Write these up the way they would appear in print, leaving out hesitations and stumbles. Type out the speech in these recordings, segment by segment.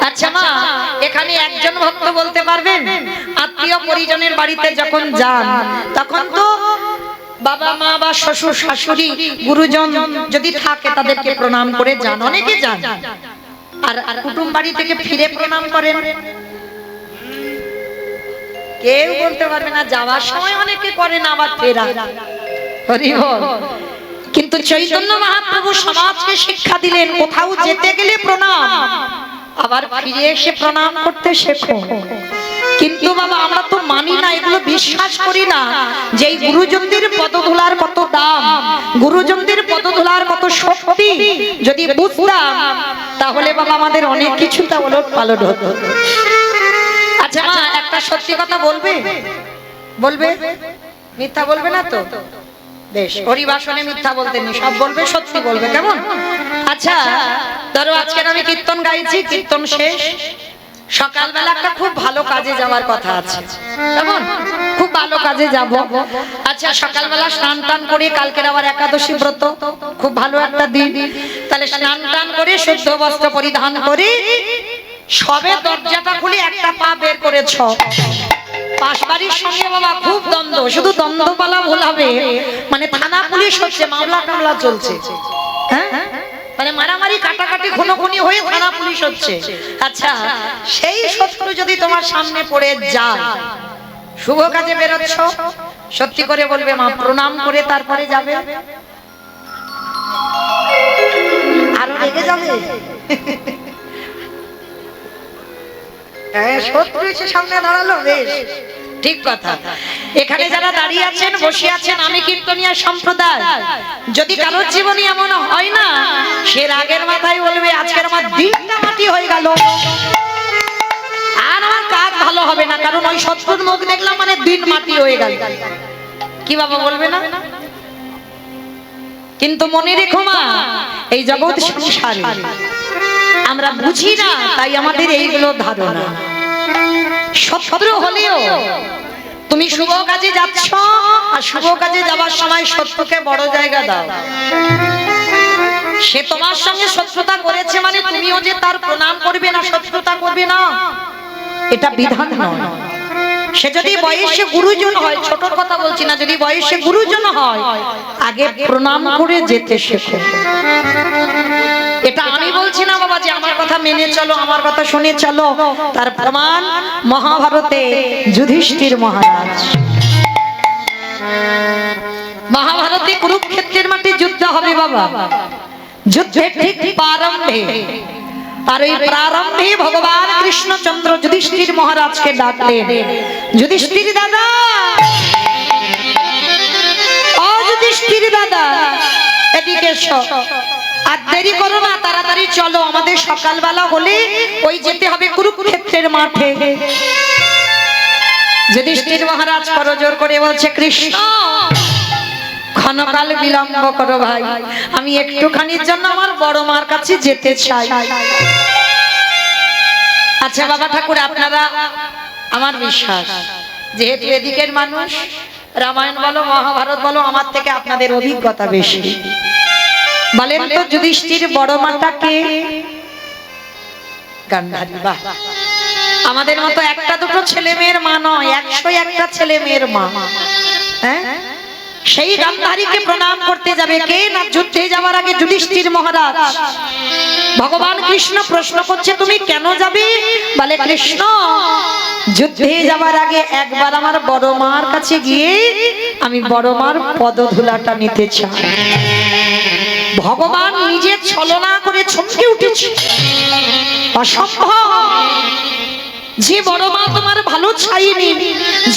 আচ্ছা মা, এখানে একজন ভক্ত বলতে পারবেন আত্মীয় পরিজনের বাড়িতে যখন যান তখন তো বাবা মা বা শ্বশুর শাশুড়ি গুরুজন যদি থাকে তাদেরকে প্রণাম করে যান, অনেকে যান, আর কুটুম বাড়ি থেকে ফিরে প্রণাম করেন? কেউ বলতে পারবে না। যাওয়ার সময় অনেকে করেন, আবার ফেরা। হরি বল। কিন্তু চৈতন্য মহাপ্রভু সমাজকে শিক্ষা দিলেন কোথাও যেতে গেলে প্রণাম, আবার ফিরে এসে প্রণাম করতে শেখো। কিন্তু বাবা আমরা তো মানি না, এগুলো বিশ্বাস করি না যে এই গুরুজনদের পদধূলার কত দাম, গুরুজনদের পদধূলার কত শক্তি যদি বুঝতাম তাহলে বাবা আমাদের অনেক কিছুটা ওলট পালট হতো। আচ্ছা মা, একটা সত্যি কথা বলবে? বলবে? মিথ্যা বলবে না তো? বেশ, হরিবাসনে মিথ্যা বলতে নেই, সব বলবে, সত্যি বলবে, কেমন? আচ্ছা ধরো আজকে আমি কীর্তন গাইছি, কীর্তন শেষ, সকালবেলা একটা খুব ভালো কাজে যাওয়ার কথা আছে, কেমন? খুব ভালো কাজে যাব। আচ্ছা সকালবেলা স্নান টান করে, কালকের আবার একাদশী ব্রত, খুব ভালো একটা দিন, তাহলে স্নান টান করে শুদ্ধ বস্ত্র পরিধান করে সবে দরজাটা খুলে একটা পা বের করেছ, পাশবাড়ির সঙ্গে বাবা খুব দ্বন্দ্ব, শুধু দ্বন্দ্ব পালা ভোলাবে, মানে থানা পুলিশ হচ্ছে, মামলা টামলা চলছে, হ্যাঁ মানে মারামারি কাটাকাটি খুনোখুনি হয়ে থানা পুলিশ হচ্ছে। আচ্ছা সেই শত্রু যদি তোমার সামনে পড়ে যায়, শুভ কাজে বেরোচ্ছ, সত্যি করে বলবে মা প্রণাম করে তারপরে যাবে? আরো রেগে যাবে? শত্রু এসে সামনে দাঁড়ালো, বেশ ঠিক কথা। এখানে যারা দাঁড়িয়ে আছেন বসে আছেন আমি কীর্তনিয়া সম্প্রদায়, যদি কারোর জীবনে এমন হয় না সে রাগের মাথায় বলবে আজকের আমার দিনটা মাটি হয়ে গেল, আর আমার কাজ ভালো হবে না, কারণ ওই শত্রুর মুখ দেখলাম মানে দিন মাটি হয়ে গেল, কি বাবা বলবে না? কিন্তু মনে রেখো মা, এই জগৎ সংসারে আমরা বুঝি না, তাই আমাদের এইগুলো ধারণা। শত্রু হলেও তুমি শুভ কাজে যাচ্ছ, আর শুভ কাজে যাওয়ার সময় শত্রুকে বড় জায়গা দাও। সে তোমার সঙ্গে শত্রুতা করেছে মানে তুমিও যে তার প্রণাম করবে না, শত্রুতা করবে না, এটা বিধান নয়। সে যদি বয়সে গুরুজন হয়, ছোট কথা বলছি না, যদি বয়সে গুরুজন হয় আগে প্রণাম করে যেতে শেখো। এটা আমি বলছি না বাবা যে আমার কথা মেনে চলো, আমার কথা শুনে চলো, তার প্রমাণ মহাভারতে যুধিষ্ঠির মহারাজ। মহাভারতে কুরুক্ষেত্রের মাঠে যুদ্ধ হবে বাবা, যুদ্ধের ঠিক প্রারম্ভে, আর এই প্রারম্ভে ভগবান কৃষ্ণচন্দ্র যুধিষ্ঠির মহারাজকে ডাকলেন, যুধিষ্ঠির দাদা, ও যুধিষ্ঠির দাদা এদিকে এসো, আর দেরি করো না, তাড়াতাড়ি চলো, আমাদের সকালবেলা হলে ওই যেতে হবে কুরুক্ষেত্রের মাঠে। যুধিষ্ঠির মহারাজ করজোর করে বলছে কৃষ্ণ ক্ষণকাল বিলম্ব করো ভাই, আমি একটুখানির জন্য আমার বড় মার কাছে যেতে চাই। আচ্ছা বাবা ঠাকুর, আপনারা আমার বিশ্বাস যেহেতু এদিকের মানুষ, রামায়ণ বলো মহাভারত বলো আমার থেকে আপনাদের অভিজ্ঞতা বেশি, বলেন তো যুধিষ্ঠির বড় মাটা কে? গান্ধারী। বাহ, আমাদের মতো একটা দুটো ছেলে মেয়ের মা নয়, 101টা ছেলে মেয়ের মা। হ্যাঁ, সেই গান্ধারীকে প্রণাম করতে যাবে কে? না যুদ্ধে যাওয়ার আগে যুধিষ্ঠির মহারাজ। ভগবান কৃষ্ণ প্রশ্ন করছে তুমি কেন যাবে? বলে কৃষ্ণ যুদ্ধে যাওয়ার আগে একবার আমার বড় মার কাছে গিয়ে আমি বড় মার পদধূলাটা নিতে চাই। ভগবান নিজে ছলনা করে চমকে উঠেছে, অসম্ভব, যে বড় মা তোমার ভালো চাইনি,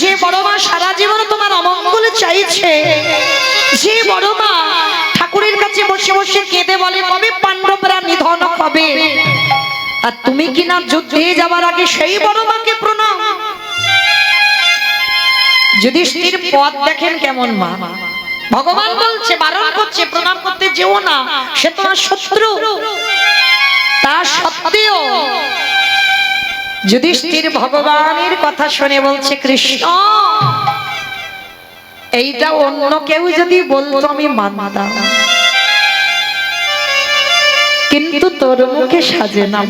যে বড় মা সারা জীবন তোমার অমঙ্গল চাইছে, যে বড় মা ঠাকুরের কাছে বসে বসে কেঁদে বলে কবে পাণ্ডবরা নিধন হবে, আর তুমি কিনা যুদ্ধে যাওয়ার আগে সেই বড় মাকে প্রণাম। যুধিষ্ঠির পথ দেখেন কেমন মা, ভগবান বলছে, বারণ করছে প্রণাম করতে যেও না, সে তোমার শত্রু, তা সত্ত্বেও যুধিষ্ঠির ভগবানের কথা শুনে বলছে কৃষ্ণ এইটা অন্য কেউ যদি বলতো আমি মানতাম, কিন্তু তোর মুখে সাজে না।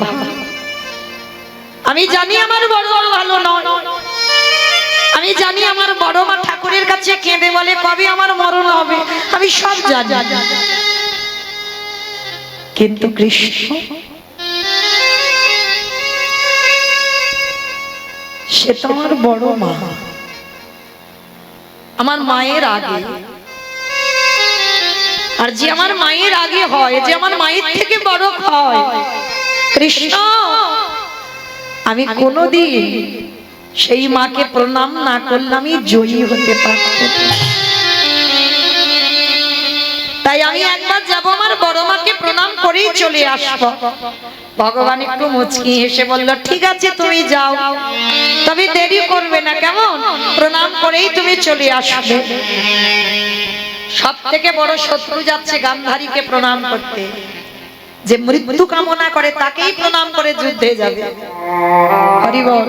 আমি জানি আমার বড় ভালো নয়, আমি জানি আমার বড় মা ঠাকুরের কাছে কেঁদে বলে কবে আমার মরণ হবে, আমি সব জানি। কিন্তু কৃষ্ণ সে তো আমার বড় মা, আমার মায়ের আগে। আর যে আমার মায়ের আগে হয়, যে আমার মায়ের থেকে বড় হয় কৃষ্ণ, আমি কোনোদিন সেই মাকে প্রণাম না করলে আমি জয়ী হতে পারব না। তাই আমি একবার যাব, আমার বড় মাকে প্রণাম করেই চলে আসব। ভগবান একটু মুচকি হেসে বলল ঠিক আছে তুমি যাও, তবে দেরি করবে না, কেমন? প্রণাম করেই তুমি চলে আসবে। সব থেকে বড় শত্রু যাচ্ছে গান্ধারীকে প্রণাম করতে, যে মৃত্যু কামনা করে তাকেই প্রণাম করে যুদ্ধে যাবে। হরি বল।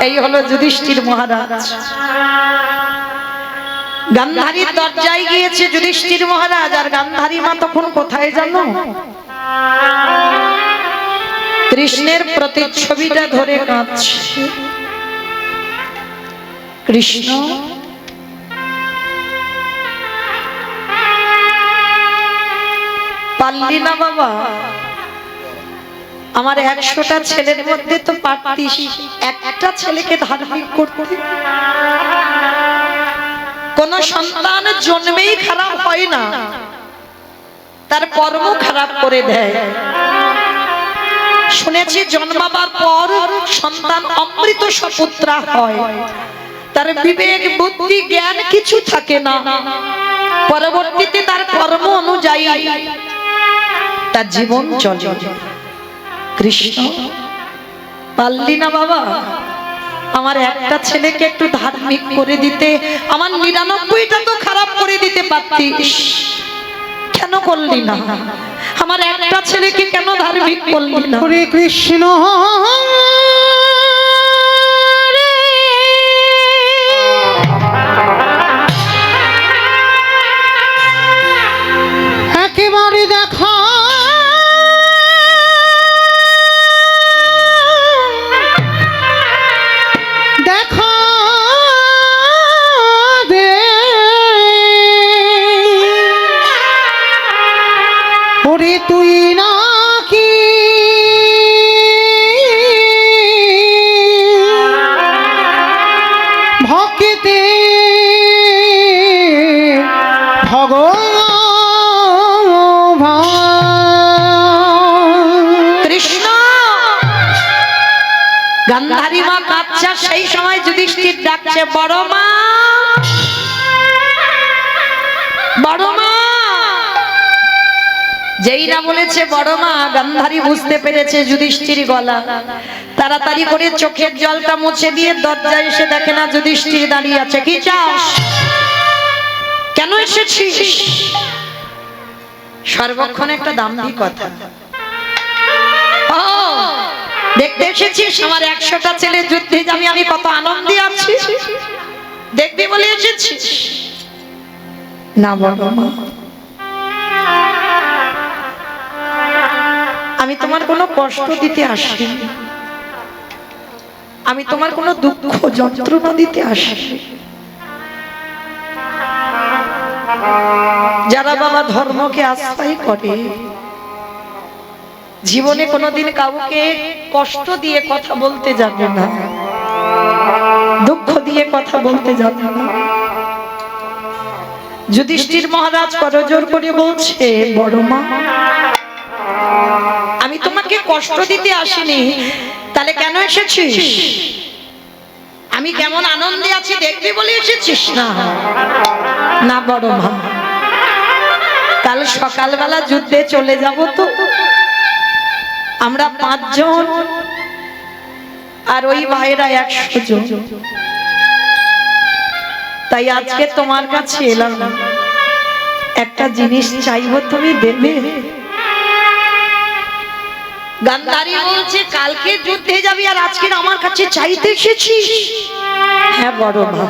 এই হলো যুধিষ্ঠির মহারাজ। গান্ধারীর দরজায় গিয়েছে যুধিষ্ঠির মহারাজ, আর গান্ধারী মা তখন কোথায় জানো? কৃষ্ণের প্রতিচ্ছবিটা ধরে কাঁদছে। কৃষ্ণ পারলি না বাবা, আমার 100টা ছেলের মধ্যে তো পারতিস একটা ছেলেকে ধার্মিক করতে। কোন সন্তান জন্মেই খারাপ হয় না, তার কর্ম খারাপ করে দেয়। শুনেছি জন্মাবার পর সন্তান অমৃত সপুত্রা হয়, তার বিবেক বুদ্ধি জ্ঞান কিছু থাকে না, পরবর্তীতে তার কর্ম অনুযায়ী তার জীবন চলে। কৃষ্ণ পারলি না বাবা, আমার একটা ছেলেকে একটু ধার্মিক করে দিতে, আমার 99টা তো খারাপ করে দিতে পারতিস, কেন করলি না? আমার একটা ছেলেকে কেন ধার্মিক করলি না? হরে কৃষ্ণ একেবারে দেখা তুই নাকি ভক্তি ভগবান। কৃষ্ণ গান্ধারী মা কাঁদছে, সেই সময় যুধিষ্ঠির ডাকছে বড় মা, বড় মা। যেই না বলেছে বড় মা, গান্ধারী বুঝতে পেরেছে যুধিষ্ঠির গলা। তাড়াতাড়ি করে চোখের জলটা মুছে দিয়ে দরজায় এসে দেখে না যুধিষ্ঠির দাঁড়িয়ে আছে। কি চাস? কেন এসেছিস? সর্বক্ষণ একটা দাম্ভিক কথা। ও দেখতে এসেছিস আমার 100টা ছেলে যুদ্ধে যাবে, আমি কত আনন্দে আছি, দেখবি বলে এসেছিস? না বড় মা, আমি তোমার কোনো কষ্ট দিতে আসিনি, আমি তোমার কোনো দুঃখ যন্ত্রণা দিতে আসিনি। যারা বাবা ধর্মকে আশ্রয় করে, জীবনে কোনোদিন কাউকে কষ্ট দিয়ে কথা বলতে যাবে না, দুঃখ দিয়ে কথা বলতে যাবে না। যুধিষ্ঠির মহারাজ করজোর করে বলছে বড় মা, আমি তোমাকে কষ্ট দিতে আসিনি, তাহলে কেন এসেছিস? আমি কেমন আনন্দে আছি দেখবি বলে এসেছিস? না না বড় মা, কাল সকালবেলা যুদ্ধে চলে যাব তো, আমরা 5 জন আর ওই ভাইরা 100 জন, তাই আজকে তোমার কাছে এলাম, একটা জিনিস চাইবো, তুমি দেবে? গান্ধারী বলছে কালকে যুদ্ধে যাবি আর আজকে আমার কাছে চাইতে এসেছিস? হ্যাঁ বড় মা,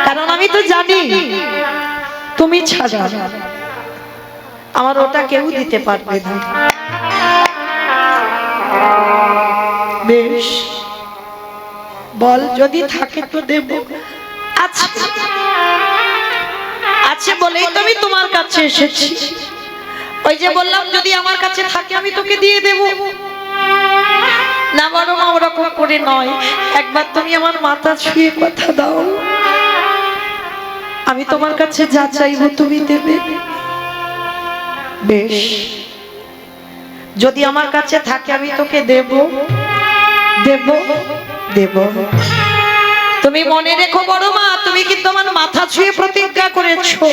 কারণ আমি তো জানি তুমি ছাড়া আমার ওটা কেউ দিতে পারবে না। বেশ, বল যদি থাকে তো দেব। আচ্ছা আচ্ছা বলেই তো আমি তোমার কাছে এসেছি। ওই যে বললাম যদি আমার কাছে থাকে আমি তোকে দিয়ে দেব। না বড় মা, ওরকম করে নয়, একবার তুমি আমার মাথা ছুঁয়ে কথা দাও, আমি তোমার কাছে যা চাইবো তুমি দেবে। বেশ, যদি আমার কাছে থাকে আমি তোকে দেব দেব দেব। তুমি মনে রেখো বড় মা, তুমি কিন্তু আমার মাথা ছুঁয়ে প্রতিজ্ঞা করেছো,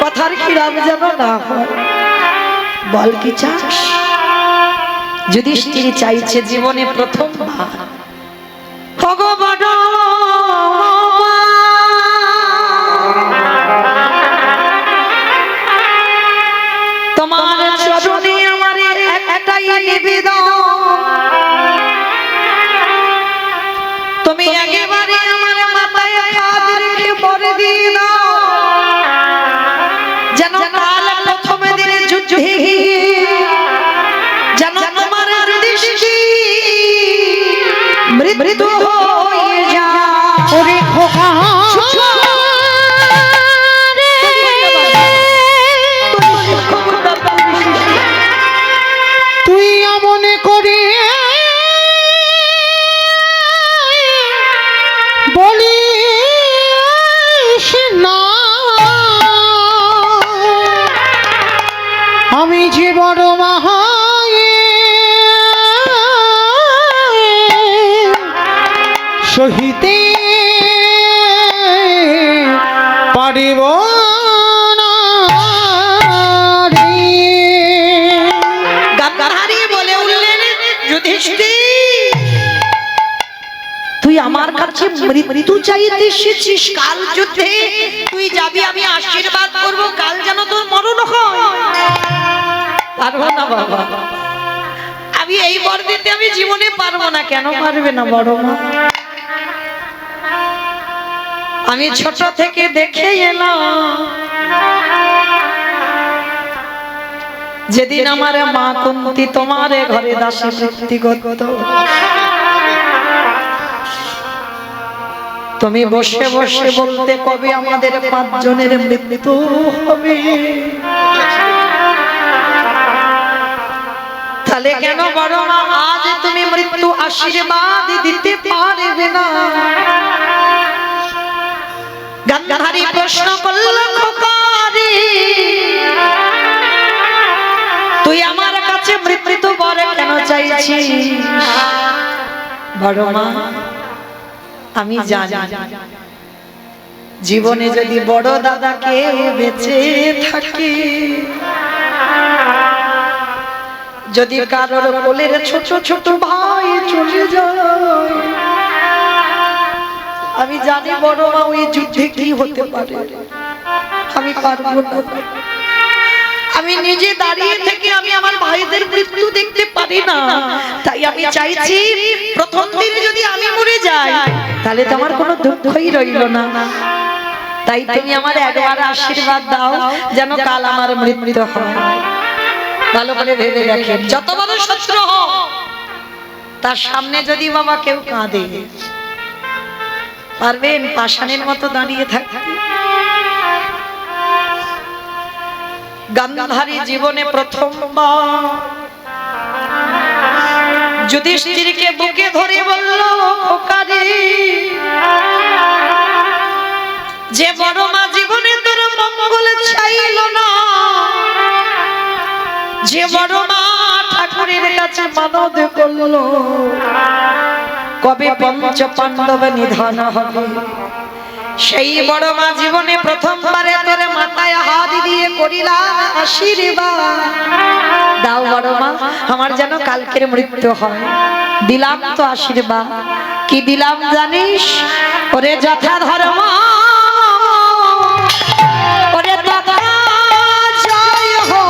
কথার খিলাফ যেন না হয়। বল কি চাস? যুধিষ্ঠির চাইছে জীবনে প্রথমবার ভগবান তোমার চরণে আমার একটাই নিবেদন, তুমি একেবারে আমার মাথায় হাত রেখে পরে দিয়ে দাও, যেন কাল প্রথম দিনে যুদ্ধে যেন তোমার দৃষ্টি মৃত্যু হয়ে যায়। ওরে খোকা তুই এমন করে বলিস না, আমি যে বড় মাহায় সহিতে পারিব না রে। গান্ধারী বলে উঠলেন, যুধিষ্ঠির তুই আমার কাছে মৃত্যু চাইতে এসেছিস? কাল যুদ্ধে তুই যাবি, আমি আশীর্বাদ করব, কাল যেন তোর মরণ হয়। পারবো না বাবা, আমি এই বর দিতে আমি জীবনে পারবো না। কেন পারবে না বড় মা? আমি ছোট থেকে দেখে এলাম, যেদিন আমার মা কুন্তী তোমার ঘরে দাসী বৃত্তি করত, তুমি বসে বসে বলতে কবে আমাদের 5 জনের মৃত্যু হবে। তাহলে কেন বড় মা আজ তুমি মৃত্যু আশীর্বাদ দিতে পারবে না? গান্ধারী প্রশ্ন করল, খোকারে তুই আমার কাছে মৃত্যু বর কেন চাইছিস? বড় মা আমি জানি জীবনে যদি বড় দাদাকে বেঁচে থাকে, যদি কারোর কোলের ছোট ছোট ভাই চলে যায়, আমি জানি বড় মা ওই যুদ্ধে কি হতে পারে। আমি পারবো না, আমি নিজে দাঁড়িয়ে থেকে আমি আমার ভাইদের মৃত্যু দেখতে পারি না। তাই আমি চাইছি প্রথম দিন যদি আমি মরে যাই তাহলে তোমার কোনো দুঃখই রইল না। তাই তুমি আমার একবার আশীর্বাদ দাও যেন কাল আমার মৃত্যু হয়। ভালো করে ভেবে দেখেন, যত বড় শত্রু হোক তার সামনে যদি বাবা কেউ কাঁদে, পারবেন পাষাণের মতো দাঁড়িয়ে থাকতে? গান্ধারী জীবনে প্রথমবার যুধিষ্ঠিরকে বুকে ধরে বলল, খোকারে যে বড় মা জীবনে তোর মঙ্গল চাইল না, যে বড় মা ঠাকুরের কাছে মানদ করল কবে পঞ্চ পাণ্ডব নিধন হবে, সেই বড় মা জীবনে প্রথমবারে তোর মাথায় হাত দিয়ে করিলাম আশীর্বাদ। দাও বড় মা, আমার যেন কালকের মৃত্যু হয়। দিলাম তো আশীর্বাদ, কি দিলাম জানিস? ওরে যথা ধর্ম, ওরে তথা জয় হো,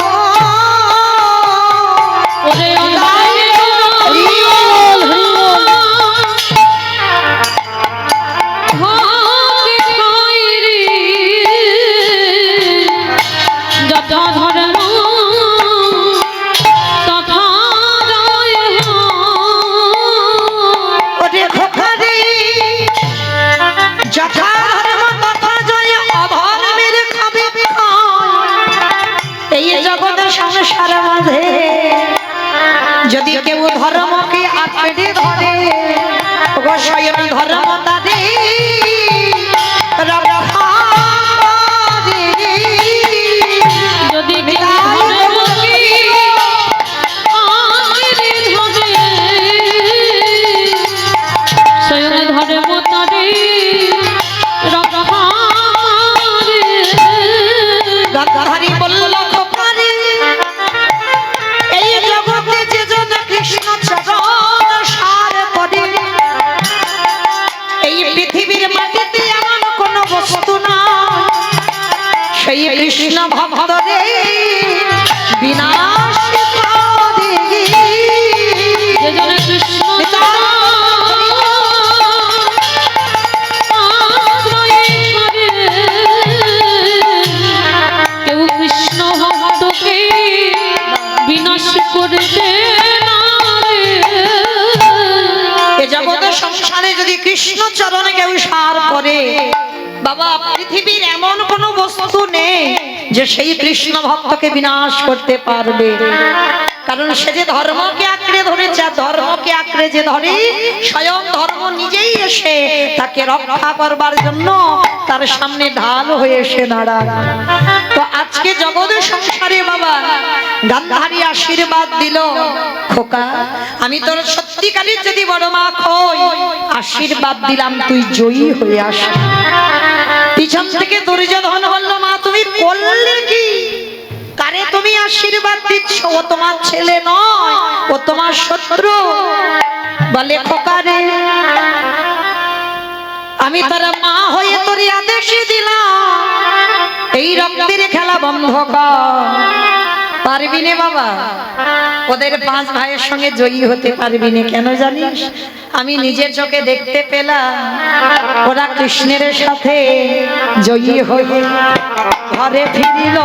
ওরে পেটে ধরে ওগো স্বয়ং ধর্ম তারে রক্ষা করে। যদি কেউ ধরে বলি আরে ধরে স্বয়ং ধরে মতারে রক্ষারে। গঙ্গাধারী বলল খোপারে এই জগতে যে জন কৃষ্ণ চরণ সার করে এই পৃথিবীর মাটিতে এমন কোন বস্তু না সেই কৃষ্ণ ভক্ত রে বিনাশ করে। যে জনে কৃষ্ণ আশ্রয় করে কেউ কৃষ্ণ ভক্তকে বিনাশ করতে না রে। এ জগতের সংসারে যদি কৃষ্ণ চরণে কেউ সার করে বাবা পৃথিবীর এমন কোন বস্তু নেই যে সেই কৃষ্ণ ভক্তকে বিনাশ করতে পারবে। কারণ সে যে ধর্মকে আঁকড়ে ধরেছে আর ধর্মকে আঁকড়ে যে ধরে স্বয়ং ধর্ম নিজেই এসে তাকে রক্ষা করবার জন্য তার সামনে ঢাল হয়ে এসে দাঁড়ায়। তো আজকে জগতের সংসারে বাবা গান্ধারী আশীর্বাদ দিল খোকা আমি তোর সত্যিকারের যদি বড় মা হই আশীর্বাদ দিলাম তুই জয়ী হয়ে আসি। পিছন থেকে দুর্যোধন বলল মা তুমি করলে কি কারে তুমি আশীর্বাদ দিচ্ছ ও তোমার ছেলে নয় ও তোমার শত্রু। বলে খোকা রে আমি তোর মা হয়ে তোর আদেশ দিলাম এই রক্তের খেলা বন্ধ কর। পারবি না বাবা ওদের 5 ভাইয়ের সঙ্গে জয়ী হতে পারবি না কেন জানিস আমি নিজের চোখে দেখতে পেলাম ওরা কৃষ্ণের সাথে জয়ী হয়ে ঘরে ফিরিল।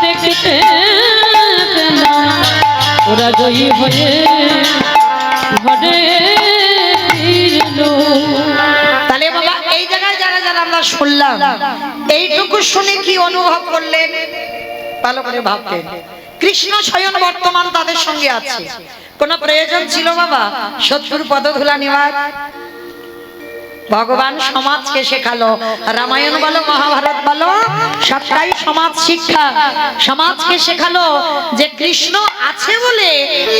দেখতে পেলাম ওরা জয়ী হয়ে ঘরে ফিরল। তাহলে বাবা এই জায়গায় যারা যারা আমরা শুনলাম এইটুকু শুনে কি অনুভব করলেন ভালো করে ভাবতেন কৃষ্ণ স্বয়ং বর্তমান তাদের সঙ্গে আছে। কোন প্রয়োজন ছিল বাবা শত্রুর পদধূলা নেওয়ার? ভগবান সমাজকে শেখালো রামায়ণ বলো মহাভারত বলো সবটাই সমাজ শিক্ষা। সমাজকে শেখালো যে কৃষ্ণ আছে বলে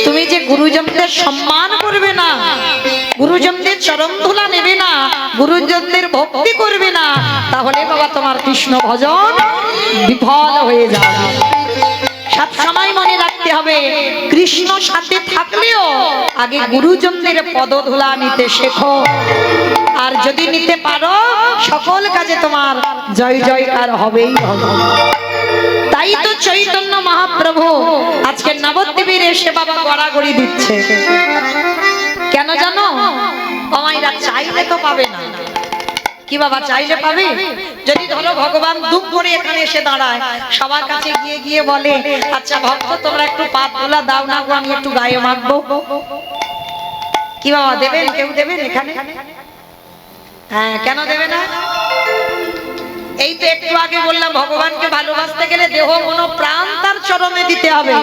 তুমি যে গুরুজনদের সম্মান করবে না গুরুজনদের চরণ ধুলা নেবে না গুরুজনদের ভক্তি করবে না তাহলে বাবা তোমার কৃষ্ণ ভজন বিফল হয়ে যাবে। সব সময় মনে রাখতে হবে কৃষ্ণ সাথে থাকলেও আগে গুরুজনদের পদধূলা নিতে শেখো আর যদি নিতে পারো সকল কাজে তোমার জয় জয়কার হবেই হবে। তাই তো চৈতন্য মহাপ্রভু আজকে নবদ্বীপের এসে বাবা গড়াগড়ি দিচ্ছে কেন জানো আমায়রা চাইলে তো পাবে না কি বাবা চাইলে পাবে? যদি ধরো ভগবান দুঃখ করে এখানে এসে দাঁড়ায় সবার কাছে গিয়ে গিয়ে বলে আচ্ছা ভক্ত তোমরা একটু পাতগুলা দাও না গো আমি একটু গায়ে মাখবো কি বাবা দেবেন? কেউ দেবেন এখানে? হ্যাঁ কেন দেবে না? এই তো একটু আগে বললাম ভগবানকে ভালোবাসতে গেলে দেহ মন প্রাণ তার চরণে দিতে হবে।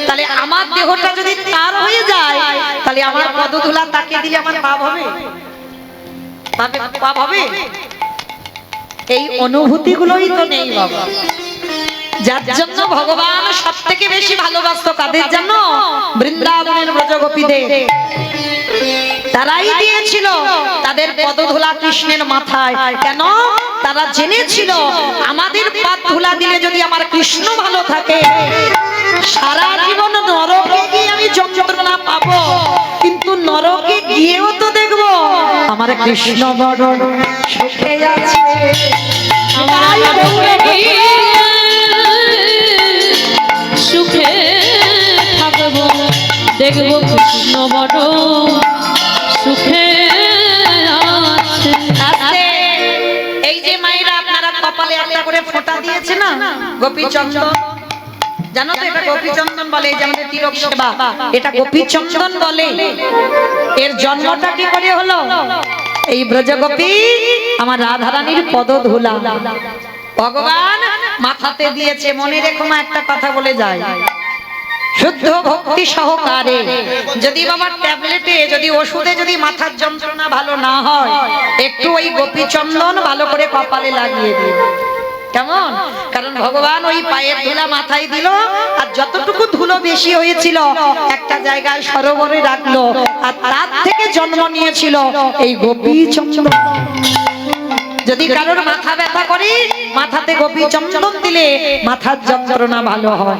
তাহলে আমার দেহটা যদি তার হয়ে যায় তাহলে আমার পদধূলা তাকে দিলে আমার পাপ হবে? পাপ হবে? এই অনুভূতিগুলোই তো নেই বাবা। যার জন্য ভগবান সব থেকে বেশি ভালোবাসতো কাদের জন্য? বৃন্দাবনের ব্রজগোপীদের। তারাই দিয়েছিল তাদের পদধূলা কৃষ্ণের মাথায়। কেন? তারা জেনেছিল আমাদের পাদ ধুলা দিলে যদি আমার কৃষ্ণ ভালো থাকে সারা জীবন নরকে গিয়ে আমি যন্ত্রণা পাবো কিন্তু নরকে গিয়েও তো দেখবো আমার কৃষ্ণ বড় সুখে আছে। সুখে থাকবো দেখবো কৃষ্ণ বড় সুখে আছে। এই যে মায়েরা আপনারা কপালে একটা করে ফোঁটা দিয়েছে না গোপীচন্দন জানো তো এটা গোপীচন্দন বলে। এই যে আমাদের তিলক সেবা এটা গোপীচন্দন বলে। এর জন্মটা কি করে হলো? এই ব্রজগোপী আমার রাধারানীর পদধূলা ভগবান মাথাতে দিয়েছে। মনে রেখো মা, একটা কথা বলে যায়, শুদ্ধ ভক্তি সহকারে যদি বাবার ট্যাবলেটে, যদি ওষুধে যদি মাথার যন্ত্রণা ভালো না হয়, একটু ওই গোপী চন্দন ভালো করে কপালে লাগিয়ে দিন। কেমন? কারণ ভগবান ওই পায়ের ধুলা মাথায় দিল, আর যতটুকু ধুলো বেশি হয়েছিল একটা জায়গায় সরোবরে রাখলো, আর তার থেকে জন্ম নিয়েছিল এই গোপী চন্দন। যদি কারোর মাথা ব্যথা করে, মাথাতে গোপী চন্দন দিলে মাথার যন্ত্রণা ভালো হয়।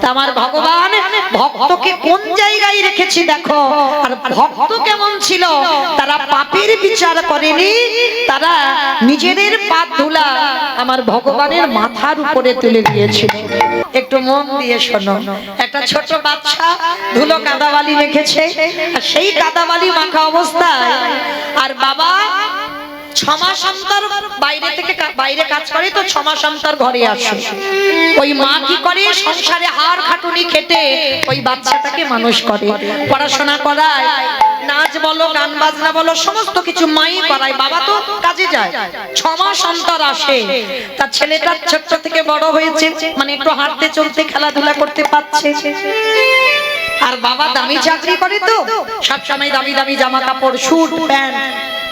তা আমার ভগবান ভক্তকে কোন জায়গায় রেখেছি দেখো। আর ভক্ত কেমন ছিল, তারা পাপের বিচার করেনি, তারা নিজেদের পাপ ধুলা আমার ভগবানের মাথার উপরে তুলে দিয়েছিল। একটু মন দিয়ে শোনো, একটা ছোট বাচ্চা ধুলো কাদাবালি রেখেছে, আর সেই কাদাবালি মাখা অবস্থায়, আর বাবা 6 মাস অন্তর বাইরে কাজ করে, তো 6 মাস অন্তর ঘরে আসে। ওই মা কি করে, সংসারে হাড় খাটুনি খেটে ওই বাচ্চাটাকে মানুষ করে, পড়াশোনা করায়, নাচ বলো গান বাজনা বলো সমস্ত কিছু মাই করায়, বাবা তো কাজে যায়। 6 মাস অন্তর আসে, তার ছেলেটা ছোট থেকে বড় হয়েছে, মানে একটু হাঁটতে চলতে খেলাধুলা করতে পারছে। আর বাবা দামি চাকরি করে, তো সবসময় দামি দামি জামা কাপড়, স্যুট প্যান্ট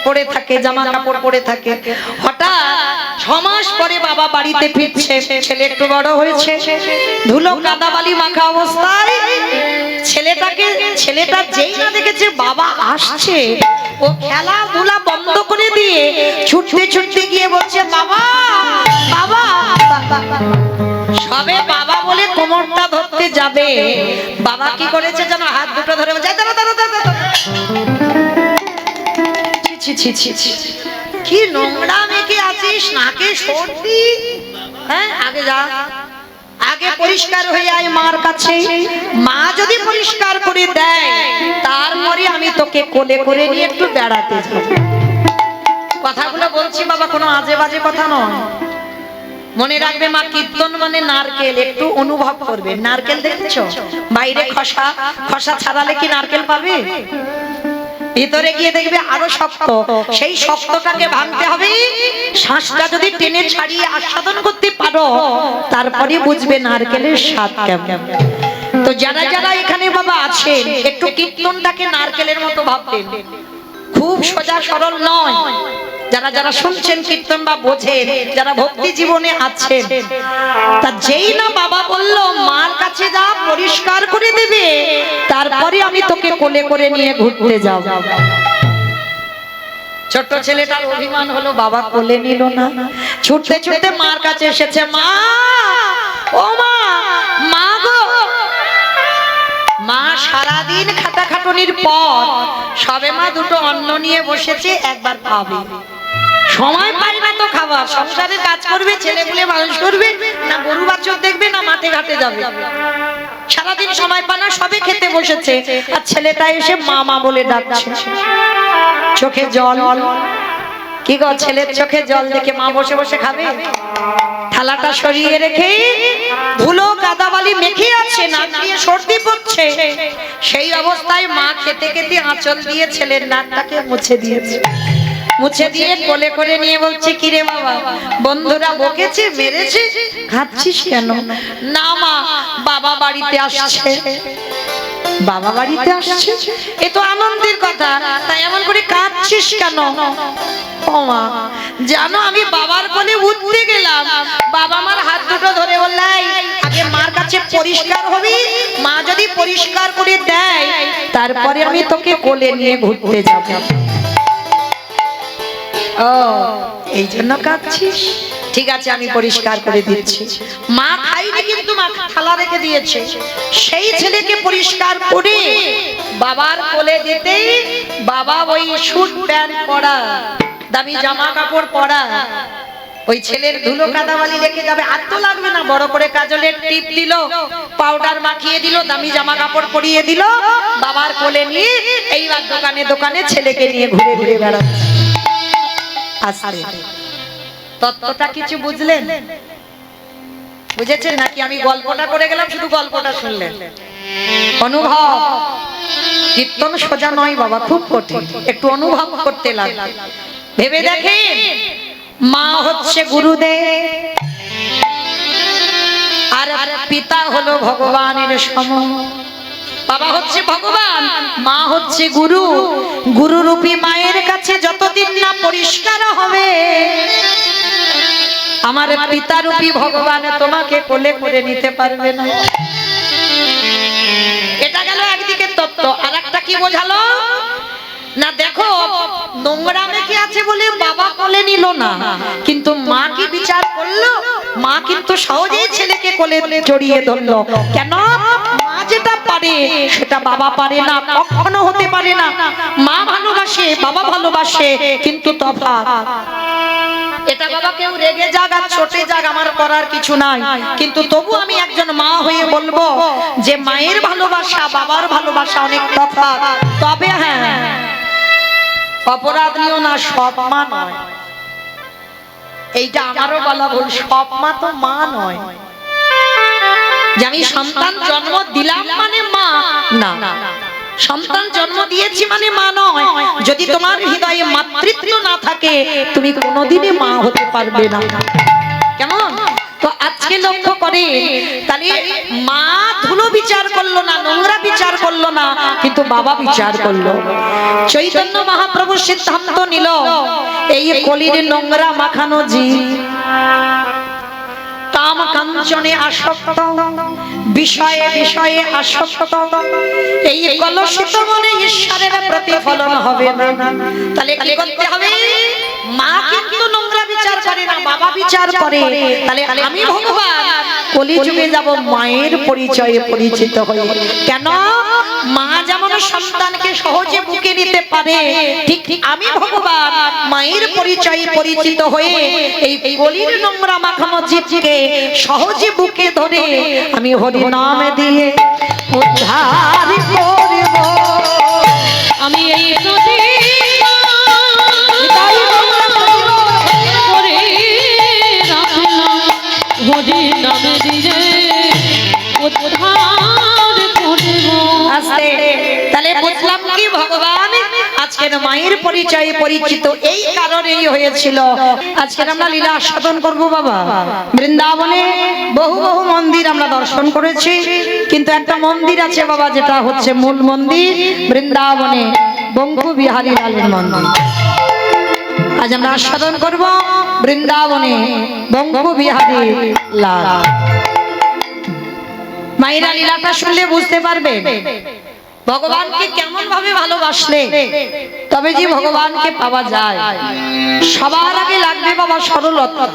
পরে থাকে, জামা কাপড় পরে থাকে। হঠাৎ 6 মাস পরে বাবা বাড়িতে ফিরছে, ছেলে একটু বড় হয়েছে, ধুলো কাদাবালি মাখা অবস্থায় ছেলেটা যেই না দেখেছে বাবা আসছে, ও খেলাধুলা বন্ধ করে দিয়ে ছুটতে ছুটতে গিয়ে বলছে, বাবা বাবা। সবে বাবা বলে কোমরটা ধরতে যাবে, বাবা কি করেছে যেন হাত দুটো ধরে বলছে, কি নোংরা মেখে আছিস, নাকে সর্দি, হ্যাঁ আগে যা, আগে পরিষ্কার হয়ে আয় মার কাছে। মা যদি পরিষ্কার করে দেয়, তারপরে আমি তোকে কোলে করে নিয়ে একটু বেড়াতে যাব। কথাগুলো বলছি বাবা, কোনো আজে বাজে কথা নয়। মনে রাখবে মা, কীর্তন মানে নারকেল, একটু অনুভব করবে। নারকেল দেখেছো, বাইরে খসা, খসা ছাড়ালে কি নারকেল পাবে? ভিতরে গিয়ে দেখবে আরো শক্ত, সেই শক্তটাকে ভাঙতে হবে। শ্বাসটা যদি টেনে ছাড়িয়ে আস্বাদন করতে পারো, তারপরে বুঝবে নারকেলের স্বাদ কেমন। তো যারা যারা এখানে বাবা আছেন, একটু কীর্তনটাকে নারকেলের মতো ভাববেন, খুব সোজা সরল নয়। যারা যারা শুনছেন কীর্তন বা বোঝেন, যারা ভক্তি জীবনে আছেন, তা যেই না বাবা বলল মার কাছে যা, পরিষ্কার করে দেবে, তারপরে আমি তোকে কোলে করে নিয়ে ঘুরতে যাব। ছোট ছেলেটার অভিমান হলো, বাবা কোলে নিল না, ছুটতে ছুটতে মার কাছে এসেছে, মা ও মা, মা গো। মা সারাদিন খাটাখাটুনির পর সবে মা দুটো অন্ন নিয়ে বসেছে, একবার খাবে, সময় পাই না তো খাবার, সংসারের কাজ করবে, ছেলেপুলে মানুষ করবে, না গরু বাছুর দেখবে, না মাঠে ঘাটে যাবে, সারাদিন সময় পায় না, সবে খেতে বসেছে, আর ছেলেটা এসে মা মা বলে ডাকছে, চোখে জল। কি গো, ছেলের চোখে জল দেখে মা বসে বসে খাবে? থালাটা সরিয়ে রেখে ধুলো কাদাবালি মেখে আছে, নাক দিয়ে সর্দি পড়ছে, সেই অবস্থায় মা খেতে খেতে আঁচল দিয়ে ছেলের নাকটাকে মুছে দিয়েছে। মুছে দিয়ে কোলে করে নিয়ে বলছে, কিরে বাবা, বন্ধুরা বকেছে, মেরেছে, খাচ্ছিস কেন? না মা, বাবা বাড়িতে আসছে। বাবা বাড়িতে আসছে, এ তো আনন্দের কথা, তাই এমন করে কাঁদছিস কেন? ও মা, জানো আমি বাবার কোলে উঠতে গেলাম, বাবা আমার হাত দুটো ধরে বললাই, আগে মার কাছে পরিষ্কার হবি, মা যদি পরিষ্কার করে দেয়, তারপরে আমি তোকে কোলে নিয়ে ঘুরতে যাব। ও, এই জন্য কাঁদছিস? ঠিক আছে, আমি পরিষ্কার করে দিচ্ছি। মা খাইনি, কিন্তু মা থালা রেখে দিয়েছে। সেই ছেলেকে পরিষ্কার করে বাবার কোলে দিতে, বাবা ওই স্যুট প্যান্ট পরা, দামি জামা কাপড় পরা, ওই ছেলের ধুলো কাদাবালি রেখে যাবে, আর তো লাগবে না, বড় করে কাজলের টিপ দিল, পাউডার মাখিয়ে দিল, দামি জামা কাপড় পরিয়ে দিল, বাবার কোলে নিয়ে এইবার দোকানে দোকানে ছেলেকে নিয়ে ঘুরে ঘুরে বেড়াচ্ছে। আসলে তত্ত্বটা কিছু বুঝলেন? বুঝেছেন নাকি আমি গল্পটা করে গেলাম, শুধু গল্পটা শুনলেন? অনুভব, কীর্তন সোজা নয় বাবা, খুব কঠিন, একটু অনুভব করতে লাগে। ভেবে দেখেন, মা হচ্ছে গুরুদেব, পিতা হলো ভগবানের সম, বাবা হচ্ছে ভগবান, মা হচ্ছে গুরু। গুরুরূপী মায়ের কাছে যতদিন না পরিষ্কার হবে, আমার পিতারূপী ভগবান তোমাকে কোলে করে নিতে পারবে না। এটা গেল একদিকে তত্ত্ব। আর একটা কি বোঝালো না, দেখো নোংরা মেখে আছে বলে বাবা কোলে নিল না, কিন্তু মা কি বিচার করলো? মা কিন্তু সহজেই ছেলেকে কোলে জড়িয়ে ধরলো। কেন? মা যেটা পারে সেটা বাবা পারে না, কখনো হতে পারে না। মা ভালোবাসে, বাবা ভালোবাসে, কিন্তু তফাৎ। এটা বাবা কেউ রেগে যাক আর ছোটে যাক, আমার করার কিছু নাই, কিন্তু তবু আমি একজন মা হয়ে বলবো যে মায়ের ভালোবাসা বাবার ভালোবাসা অনেক তফাৎ। তবে হ্যাঁ, অপরাধ নিও না, সব মা নয়। এইটা আমারও বলা ভুল, সব মা তো মা নয়। যে আমি সন্তান জন্ম দিলাম মানে মা না, সন্তান জন্ম দিয়েছি মানে মা নয়। যদি তোমার হৃদয়ে মাতৃত্ব না থাকে, তুমি কোনোদিনই মা হতে পারবে না। কেমন? তো আজকে লক্ষ্য করে, তাহলে মা ধুলো বিচার করলো না, নোংরা বিচার করলো না, কিন্তু বাবা বিচার করলো। চৈতন্য মহাপ্রভু সিদ্ধান্ত নিল, এই কলির নোংরা মাখানো জীব, কাম কাঞ্চনে আসক্ত, বিষয়ে বিষয়ে আসক্ত, এই কলুষিত মনে ঈশ্বরের প্রতিফলন হবে না। তাহলে কি করতে হবে? মা কিন্তু নোংরা বিচার করে না, বাবা বিচার করে। তাহলে আমি ভগবান কলিযুগে যাব মায়ের পরিচয়ে পরিচিত হয়ে। কেন? মা যেমন সন্তানকে সহজে বুকে নিতে পারে, ঠিক আমি ভগবান মায়ের পরিচয়ে পরিচিত হয়ে এই কলির নোংরা মাখানো জীবকে সহজে বুকে ধরে আমি হরি নাম দিয়ে উদ্ধার করব। আমি এই নদী করে রাখলাম, হরি নামে দিয়ে উদ্ধার করব। আস্তে, তাহলে বুঝলাম কি ভগবান আজকের মায়ের পরিচয়ে পরিচিত এই কারণেই হয়েছিল। আজকের আমরা লীলা আস্বাদন করব বাবা। বৃন্দাবনে বহু বহু মন্দির আমরা দর্শন করেছি, কিন্তু একটা মন্দির আছে বাবা, যেটা হচ্ছে মূল মন্দির বৃন্দাবনে, বঙ্কু বিহারী লালের মন্দির। আজ আমরা আস্বাদন করব বৃন্দাবনে বঙ্কু বিহারী লাল। মায়েরা লীলাটা শুনলে বুঝতে পারবে ভগবানকে কেমন ভাবে ভালোবাসলে তবে যে ভগবানকে পাওয়া যায়। সবার আগে লাগবে বাবা সরলতা।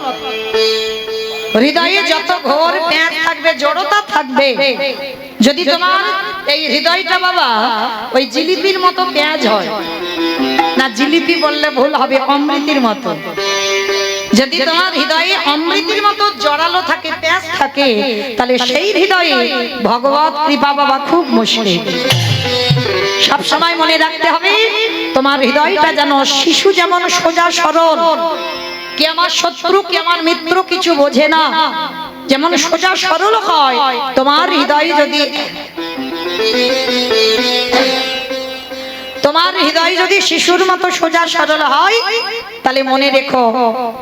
হৃদয়ে যত ঘোর প্যাঁচ থাকবে, জড়তা থাকবে, যদি তোমার এই হৃদয়টা বাবা ওই জিলিপির মতো পেঁয়াজ হয় না, জিলিপি বললে ভুল হবে, অমৃতির মতো। যদি তোমার হৃদয়ে অমৃতির মতো জড়ালো থাকে, প্যাঁচ থাকে, তাহলে সেই হৃদয়ে ভগবত কৃপা বাবা খুব মুশকিল। সব সময় মনে রাখতে হবে তোমার হৃদয়টা যেন শিশু যেমন সোজা সরল, কি আমার শত্রু কি আমার মিত্র কিছু বোঝে না, যেমন সোজা সরল হয় তোমার হৃদয়। যদি তোমার হৃদয় যদি শিশুর মতো সোজা সরল হয়, তাহলে মনে রেখো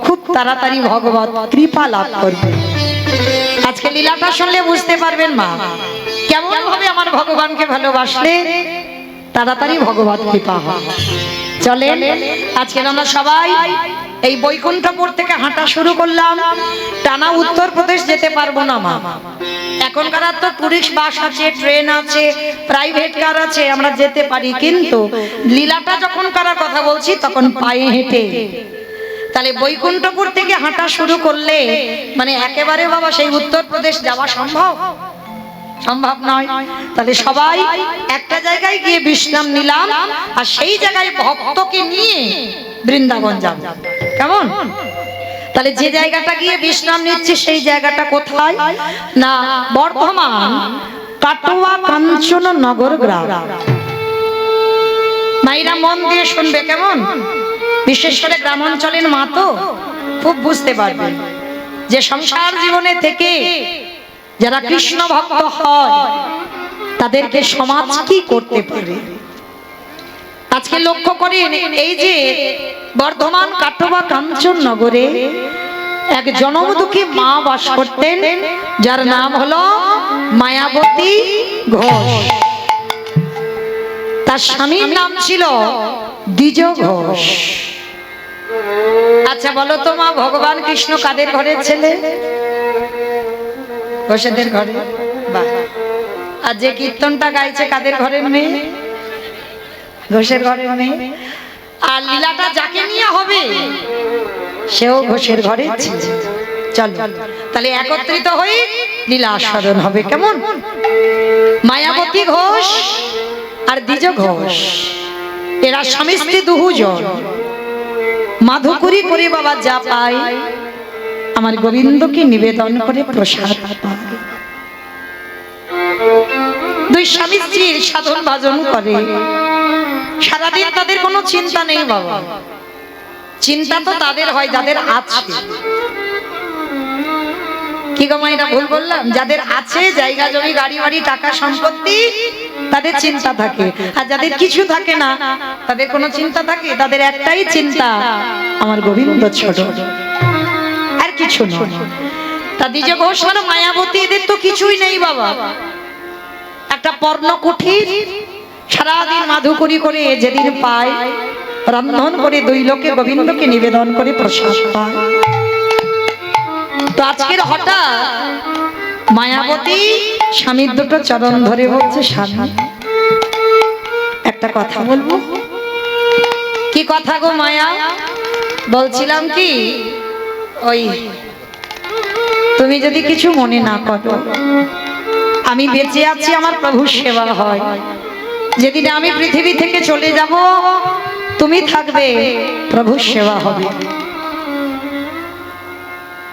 খুব তাড়াতাড়ি ভগবত কৃপা লাভ করবে। আজকে লীলাটা শুনলে বুঝতে পারবেন মা কেমন ভাবে আমার ভগবানকে ভালোবাসলে তাড়াতাড়ি ভগবত কৃপা হয়। চলেন আজকে আমরা সবাই এই বৈকুণ্ঠপুর থেকে হাঁটা শুরু করলাম। টানা উত্তরপ্রদেশ যেতে পারবো না মা, এখনকার তো টুরিস্ট বাস আছে, ট্রেন আছে, প্রাইভেট কার আছে, আমরা যেতে পারি, কিন্তু লীলাটা যখন করার কথা বলছি তখন পায়ে হেঁটে। তাহলে বৈকুণ্ঠপুর থেকে হাঁটা শুরু করলে মানে একেবারে বাবা সেই উত্তরপ্রদেশ যাওয়া সম্ভব সম্ভব নয়। তাহলে সবাই একটা জায়গায় গিয়ে বিশ্রাম নিলাম, আর সেই জায়গায় ভক্তকে নিয়ে বৃন্দাবন যাব। কেমন? তাহলে যে জায়গাটা গিয়ে বিশ্রাম নিচ্ছি সেই জায়গাটা কোথায় না, বর্ধমান কাটোয়া কাঞ্চন নগর গ্রাম। মাইরা মন দিয়ে শুনবে কেমন, বিশেষ করে গ্রাম অঞ্চলের মা তো খুব বুঝতে পারবে যে সংসার জীবনে থেকে যারা কৃষ্ণ ভক্ত হয় তাদেরকে সমাজ কি করতে পারে। আজকে লক্ষ্য করেন এই যে বর্ধমান কাটোয়া কাঞ্চন নগরে এক জনমদুখী মা বাস করতেন, যার নাম হলো মায়াবতী ঘোষ, তার স্বামীর নাম ছিল দ্বিজ ঘোষ। আচ্ছা বলো তো মা, ভগবান কৃষ্ণ কাদের ঘরের ছেলে? ঘোষেদের ঘরে। বাহ। আর যে কীর্তনটা গাইছে কাদের ঘরের মেয়ে? ঘোষের ঘরের মেয়ে। আর লীলাটা যাকে নিয়ে হবে সেও ঘোষের ঘরে ছিল। চলো তাহলে একত্রিত হই, লীলা আস্বাদন হবে। কেমন? মায়াবতী ঘোষ আর দ্বিজ ঘোষ, এরা স্বামী স্ত্রী দুজন। মাধুকরী করে বাবা যা পায় আমার গোবিন্দকে নিবেদন করে প্রসাদ পায়। দুই স্বামী স্ত্রীর সাধন ভাজন করে, সারাদিন তাদের কোনো চিন্তা নেই বাবা। চিন্তা তো তাদের হয় যাদের আছে। কি গো মা, এটা ভুল বললাম? যাদের আছে জায়গা জমি গাড়ি বাড়ি টাকা সম্পত্তি তাদের চিন্তা থাকে, আর যাদের কিছু থাকে না তাদের কোনো চিন্তা থাকে? তাদের একটাই চিন্তা, আমার গোবিন্দ ছোট, আর কিছু নয়। তা দ্বিজ ঘোষ আর মায়াবতী এদের তো কিছুই নেই বাবা। একটা পর্ণ কুঠির, সারাদিন মাধুকরী করে যেদিন পায় রন্ধন করে দুই লোকে গোবিন্দকে নিবেদন করে প্রসাদ পায়। তো আজকের হঠাৎ মায়াবতী স্বামীর দুটো চরণ ধরে বলছে, স্বামী একটা কথা বলবো। কি কথা গো মায়া? বলছিলাম কি, ওই তুমি যদি কিছু মনে না করো, আমি বেঁচে আছি আমার প্রভুর সেবা হয়। যেদিন আমি পৃথিবী থেকে চলে যাব তুমি থাকবে, প্রভুর সেবা হবে।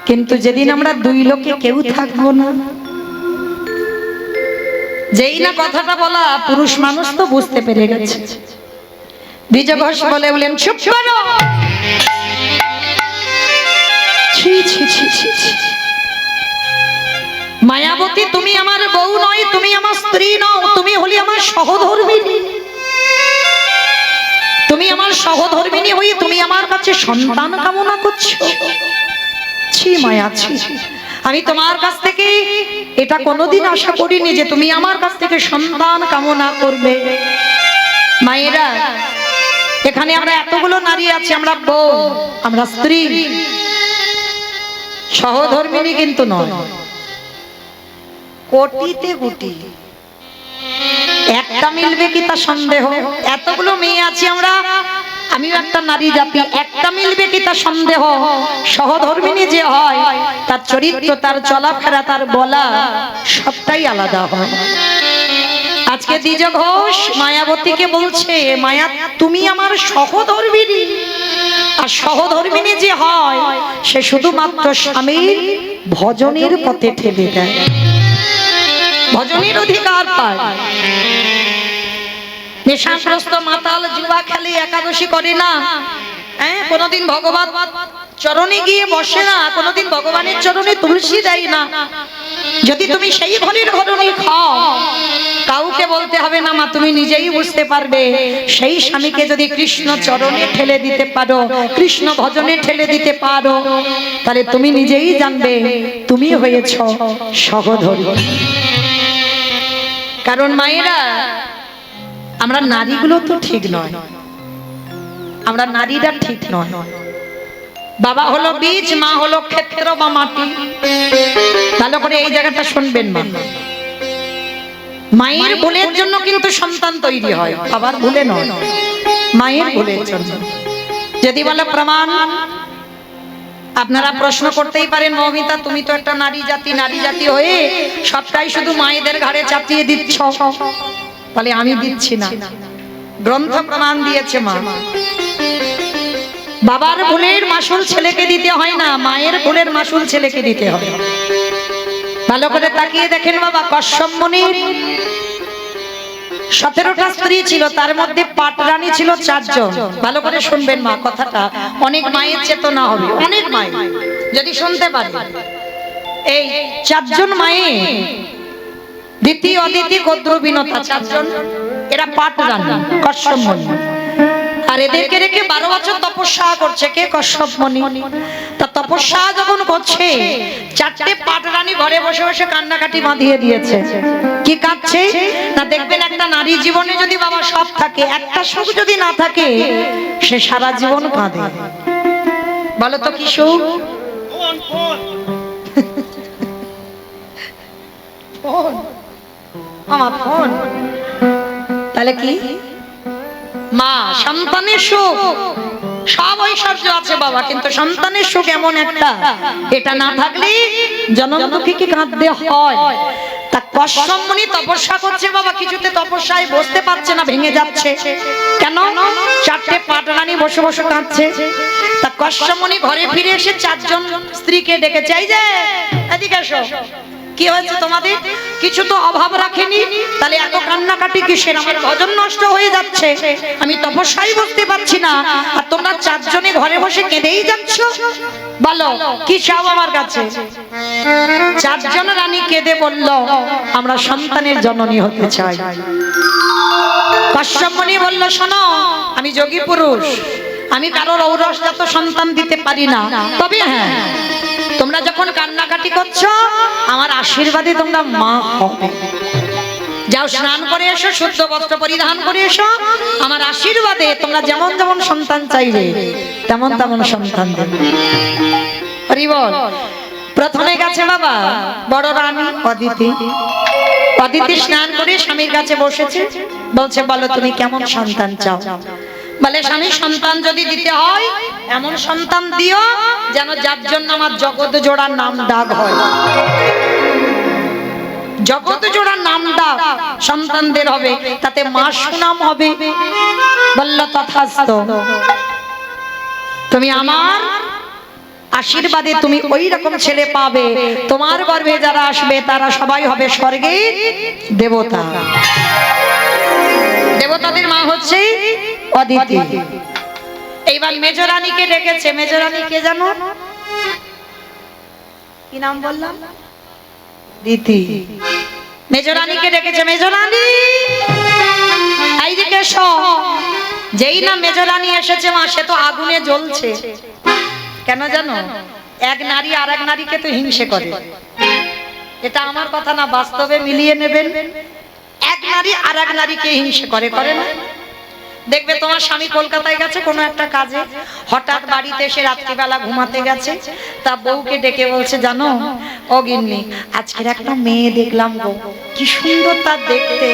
কিন্তু যেদিন আমরা দুই লোকে কেউ থাকবো না, যেই না কথাটা বলা পুরুষ মানুষ তো বুঝতে পেরে গেছে। দ্বিজ ঘোষ বলেন, চুপ করো। ছি ছি ছি ছি ছি। মায়াবতী তুমি আমার বউ নয়, তুমি আমার স্ত্রী নও, তুমি হলি আমার সহধর্মিণী। তুমি আমার সহধর্মিণী হয়ে তুমি আমার কাছে সন্তান কামনা করছো। ছি মায়া ছি। আমি তোমার কাছ থেকে এটা কোনোদিন আশা করিনি যে তুমি আমার কাছ থেকে সন্তান কামনা করবে। মায়েরা, এখানে আমরা এতগুলো নারী আছি, আমরা বউ, আমরা স্ত্রী, সহধর্মিণী কিন্তু নয়। কোটিতে কোটি, একটা মিলবে কি তা সন্দেহ। এতগুলো মেয়ে আছি আমরা, আমিও একটা নারী জাতি, একটা মিলবে কি তা সন্দেহ। সহধর্মিণী যে হয় তার চরিত্র, তার চলাফেরা, তার বলা সবটাই আলাদা হয়। আজকে দ্বিজ ঘোষ মায়াবতীকে বলছে, মায়া তুমি আমার সহধর্মিণী। আর সহধর্মিণী যে হয় সে শুধুমাত্র স্বামীর ভজনের পথে ঠেলে দেয়, ভজনের অধিকার পায়। নেশাগ্রস্ত মাতাল জুয়া খেলে, একাদশী করে না, কোনদিন ভগবান চরণে গিয়ে বসে না, কোনদিন ভগবানের চরণে তুলসী দেয় না। যদি তুমি সেই ঘরের ঘরণী খাও, কাউকে বলতে হবে না মা, তুমি নিজেই বুঝতে পারবে। সেই স্বামীকে যদি কৃষ্ণ চরণে ঠেলে দিতে পারো, কৃষ্ণ ভজনে ঠেলে দিতে পারো, তাহলে তুমি নিজেই জানবে তুমি হয়েছ সহধর্মিণী। কারণ মায়েরা, আমরা নারীগুলো তো ঠিক নয়, আমরা নারীরা ঠিক নয়। বাবা হলো বীজ, মা হলো ক্ষেত্র বা মাটি। ভালো করে এই জায়গাটা শুনবেন মা। মায়ের ভুলের জন্য কিন্তু সন্তান তৈরি হয়, বাবার ভুলে নয়, মায়ের ভুলের জন্য। যদি বলে প্রমাণ, আপনারা প্রশ্ন করতেই পারেন, মৌমিতা তুমি তো একটা নারী জাতি, নারী জাতি হয়ে সবটাই শুধু মায়েদের ঘাড়ে চাপিয়ে দিচ্ছ। বলে আমি দিচ্ছি না, গ্রন্থ প্রমাণ দিয়েছে মা। বাবার ভুলের মাসুল ছেলেকে দিতে হয় না, মায়ের ভুলের মাসুল ছেলেকে দিতে হয়। ভালো করে তাকিয়ে দেখেন বাবা, কশ্যপ মুনির 17টা স্ত্রী ছিল, তার মধ্যে পাটরানী ছিল 4 জন। ভালো করে শুনবেন মা কথাটা, অনেক মায়ের চেতনা হবে, অনেক মায়ের যদি শুনতে পারে। এই 4 জন মায়ে, দিতি অদিতি গদ্র বিনতা, 4 জন, এরা পাটরানী কশ্যপ মুনি। আর এদেরকে রেখে 12 বছর তপস্যা করছে কে? কশ্যপ মুনি। তা তপস্যা যখন করছে, 4টে পাটরানী ঘরে বসে বসে কান্নাকাটি বাঁধিয়ে দিয়েছে। কি কাঁদছে না? দেখবেন একটা নারী জীবনে যদি বাবা সব থাকে, একটা সুখ যদি না থাকে, সে সারা জীবন কাঁদে। বলো তো কি সুখ? আমার ফোন। তাহলে কি? মা, সন্তানের সুখ সব ঐশ্বর্য আছে বাবা, কিন্তু সন্তানের সুখ এমন একটা, এটা না থাকলে জনম দুঃখীকে কাঁদতে হয়। তা কশ্যপ মুনি তপস্যা করছে বাবা, কিছুতে তপস্যায় বসতে পারছে না, ভেঙে যাচ্ছে। কেন? 4টে পাটরানী বসে বসে কাঁদছে। তা কশ্যপ মুনি ঘরে ফিরে এসে 4জন স্ত্রীকে ডেকেছে, এই যে এদিকে এসো, কি হয়েছে তোমাদের? কিছু তো অভাব রাখেনি, তাহলে এত কান্নাকাটি কিসের? আমার ভজন নষ্ট হয়ে যাচ্ছে, আমি তপস্যায় বসতে পারছি না, আর তোমরা 4 জনে ঘরে বসে কেঁদেই যাচ্ছ। বলো কি চাও আমার কাছে? 4 জন রানী কেঁদে বলল, আমরা সন্তানের জননী হতে চাই। কশ্যপ মুনি বলল, শোনো, আমি যোগী পুরুষ, আমি কারোর ঔরসজাত সন্তান দিতে পারি না, তবে হ্যাঁ, তোমরা যখন কান্নাকাটি করছো, আমার আশীর্বাদে তোমরা মা হবে। যাও স্নান করে এসো, শুদ্ধ বস্ত্র পরিধান করে এসো, আমার আশীর্বাদে তোমরা যেমন যেমন সন্তান চাইবে তেমন তেমন সন্তান দেবে। হরি বল। প্রথমে গেছে বাবা বড় রানী অদিতি। অদিতি স্নান করে স্বামীর কাছে বসেছে, বলছে, বলো তুমি কেমন সন্তান চাও? বলে, স্বামী, সন্তান যদি দিতে হয় এমন সন্তান দিও যেন যার জন্য আমার জগৎ জোড়ার নাম ডাক হয়। জগৎ জোড়ার নাম ডাক সন্তানদের হবে, তাতে মা সুনাম হবে। বলল, তথাস্তু। তুমি আমার আশীর্বাদে তুমি ওই রকম ছেলে পাবে, তোমার গর্ভে যারা আসবে তারা সবাই হবে স্বর্গের দেবতা। দেবতাদের মা হচ্ছে অদিতি। এইবার মেজরানীকে ডেকেছে। মেজরানী কে জানো? কি নাম বললাম? দিতি। মেজরানীকে ডেকেছে, মেজরানী এইদিকে এসো। যেই না মেজরানী এসেছে মা, সে তো আগুনে জ্বলছে। কেন জানো? এক নারী আর এক নারীকে তো হিংসে করে। এটা আমার কথা না, বাস্তবে মিলিয়ে নেবেন। এক নারী আর এক নারীকে হিংসে করে, করে না? দেখবে তোমার স্বামী কলকাতায় গেছে কোনো একটা কাজে, হঠাৎ বাড়িতে এসে রাত্রিবেলা ঘুমাতে গেছে, তা বউকে ডেকে বলছে, জানো ও গিন্নি, আজকের একটা মেয়ে দেখলাম গো, কি সুন্দর তার দেখতে,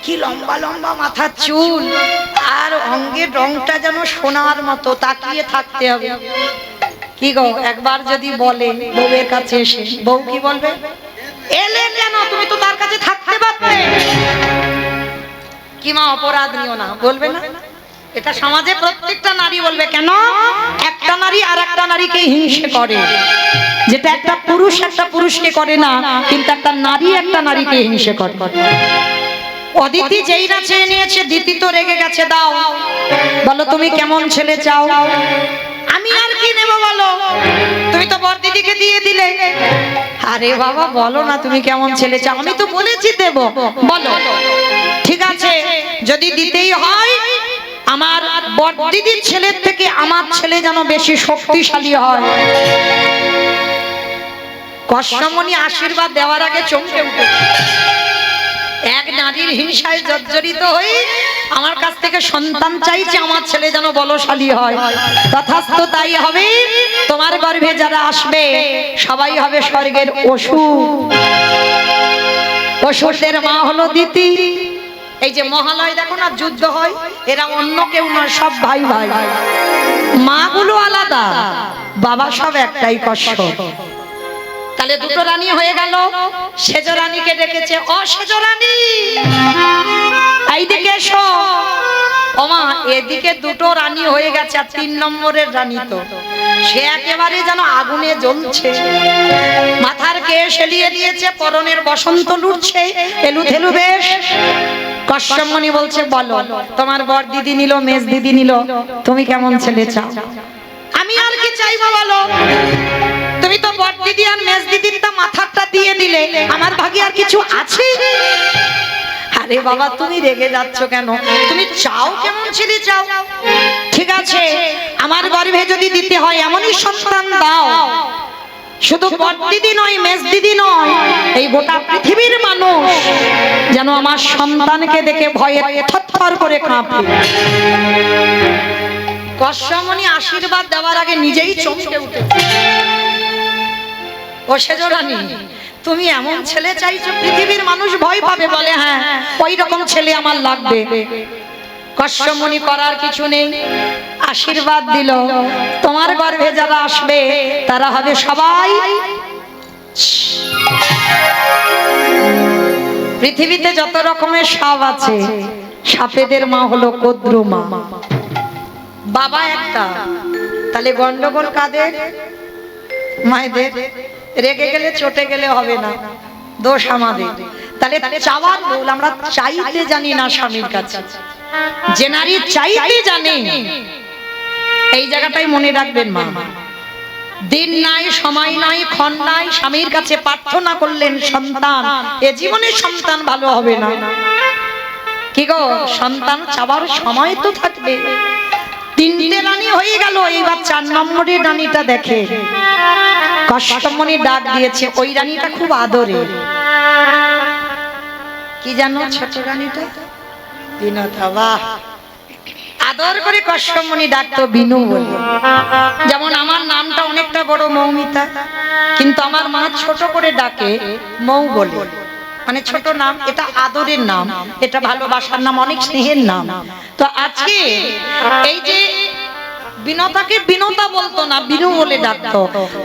কি লম্বা লম্বা মাথার চুল, আর অঙ্গের রংটা যেন সোনার মতো, তাকিয়ে থাকতে হবে। কি গো, একবার যদি বলে বউয়ের কাছে এসে, বউ কি বলবে? এলে কেন? তুমি তো তার কাছে থাকতে পারতে। কি মা, অপরাধ নিও না, বলবে না? এটা সমাজে প্রত্যেকটা নারী বলবে। কেন? একটা নারী আর একটা নারীকে হিংসে করে, যেটা একটা পুরুষ একটা পুরুষকে করে না, কিন্তু একটা নারী একটা নারীকে হিংসে করে। অদিতি যেই না চেয়ে নিয়েছে, দিতি তো রেগে গেছে। দাও, বলো তুমি কেমন ছেলে চাও? আমি আর কি নেব বলো, তুমি তো বর দিদিকে দিয়ে দিলে। আরে বাবা, বলো না তুমি কেমন ছেলে চাও? আমি তো বলেছি দেব, বলো। ঠিক আছে, যদি দিতেই হয়, আমার বর দিদির ছেলের থেকে আমার ছেলে যেন বেশি শক্তিশালী হয়। কশ্যপ মুনি আশীর্বাদ দেওয়ার আগে চমকে উঠে, এক নারীর হিংসায় জর্জরিত হয়ে আমার কাছ থেকে সন্তান চাইছে, আমার ছেলে যেন বলশালী হয়। তথাস্তু, তাই হবে। তোমার গর্ভে যারা আসবে সবাই হবে স্বর্গের অসুর। অসুরদের মা হলো দিতি। এই যে মহালয় দেখো না, যুদ্ধ হয়, এরা অন্য কেউ নয়, সব ভাই ভাই। মা গুলো আলাদা, বাবা সব একটাই, কশ্যপ। তাহলে দুটো রানী হয়ে গেল। সেজ রানীকে ডেকেছে, ও সেজ রানী, এইদিকে এসো। ওমা, এদিকে দুটো রানী হয়ে গেছে, আর 3 নম্বরের রানী তো সে একেবারে যেন আগুনে জ্বলছে। মাথার কেশ এলিয়ে দিয়েছে, পরনের বসন্ত লুটছে, এলুথেলু বেশ। কশ্যপ মুনি বলছে, বলো তোমার বর দিদি নিল, মেজ দিদি নিল, তুমি কেমন ছেলে চাও? আমি আর কি চাইবো বলো? তুমি তো বর দিদি আর মেজ দিদির মাথাটা দিয়ে দিলে, আমার ভাগে আর কিছু আছে? আরে বাবা তুমি রেগে যাচ্ছ কেন? তুমি চাও কেমন ছেলে চাও? ঠিক আছে, আমার গর্ভে যদি দিতে হয় এমনই সন্তান দাও। শুধু বড় দিদি নয়, মেজ দিদি নয়, এই গোটা পৃথিবীর মানুষ যেন আমার সন্তানকে দেখে ভয়ে থরথর করে কাঁপে। কশ্যপমণি আশীর্বাদ দেওয়ার আগে নিজেই চমকে উঠেছে। ও সেজরানী, তুমি এমন ছেলে চাইছো পৃথিবীর মানুষ ভয় পাবে, বলে হ্যাঁ ওই রকম ছেলে আমার লাগবে। কশ্যপমণি করার কিছু নেই, আশীর্বাদ দিল তোমার গর্ভে যারা আসবে তারা হবে সবাই। পৃথিবীতে যত রকমের সাপ আছে, সাপেদের মা হলো কদ্রু মা। বাবা একটা, তাহলে গন্ডগোল কাদের? মায়েদের। রেগে গেলে চটে গেলে হবে না, দোষ আমাদের। তাহলে চাওয়ার ভুল, আমরা চাইতে জানি না স্বামীর কাছে। যে নারী চাইতে জানে, এই জায়গাটাই মনে রাখবেন মা। দিন নাই, সময় নাই, ক্ষণ নাই, স্বামীর কাছে প্রার্থনা করলেন সন্তান, এ জীবনে সন্তান ভালো হবে না। কি গো, সন্তান চাওয়ার সময় তো থাকবে। 3টে রানী হয়ে গেল, এইবার 4 নম্বরের রানীটা দেখে। কশ্যপমণি ডাক দিয়েছে, ওই রানীটা খুব আদরের। কি জানো ছোট রানীটা? বিনোদা। বাহ, আদর করে কশ্যপমণি ডাকতো বিনু বলে। যেমন আমার নামটা অনেকটা বড় মৌমিতা, কিন্তু আমার মা ছোট করে ডাকে মৌ বলে, মানে ছোট নাম। এটা আদরের নাম, এটা ভালোবাসার নাম, অনেক স্নেহের নাম। তো আজকে এই যে বিনতাকে বিনতা বলতো না, বিনু বলে ডাকতো।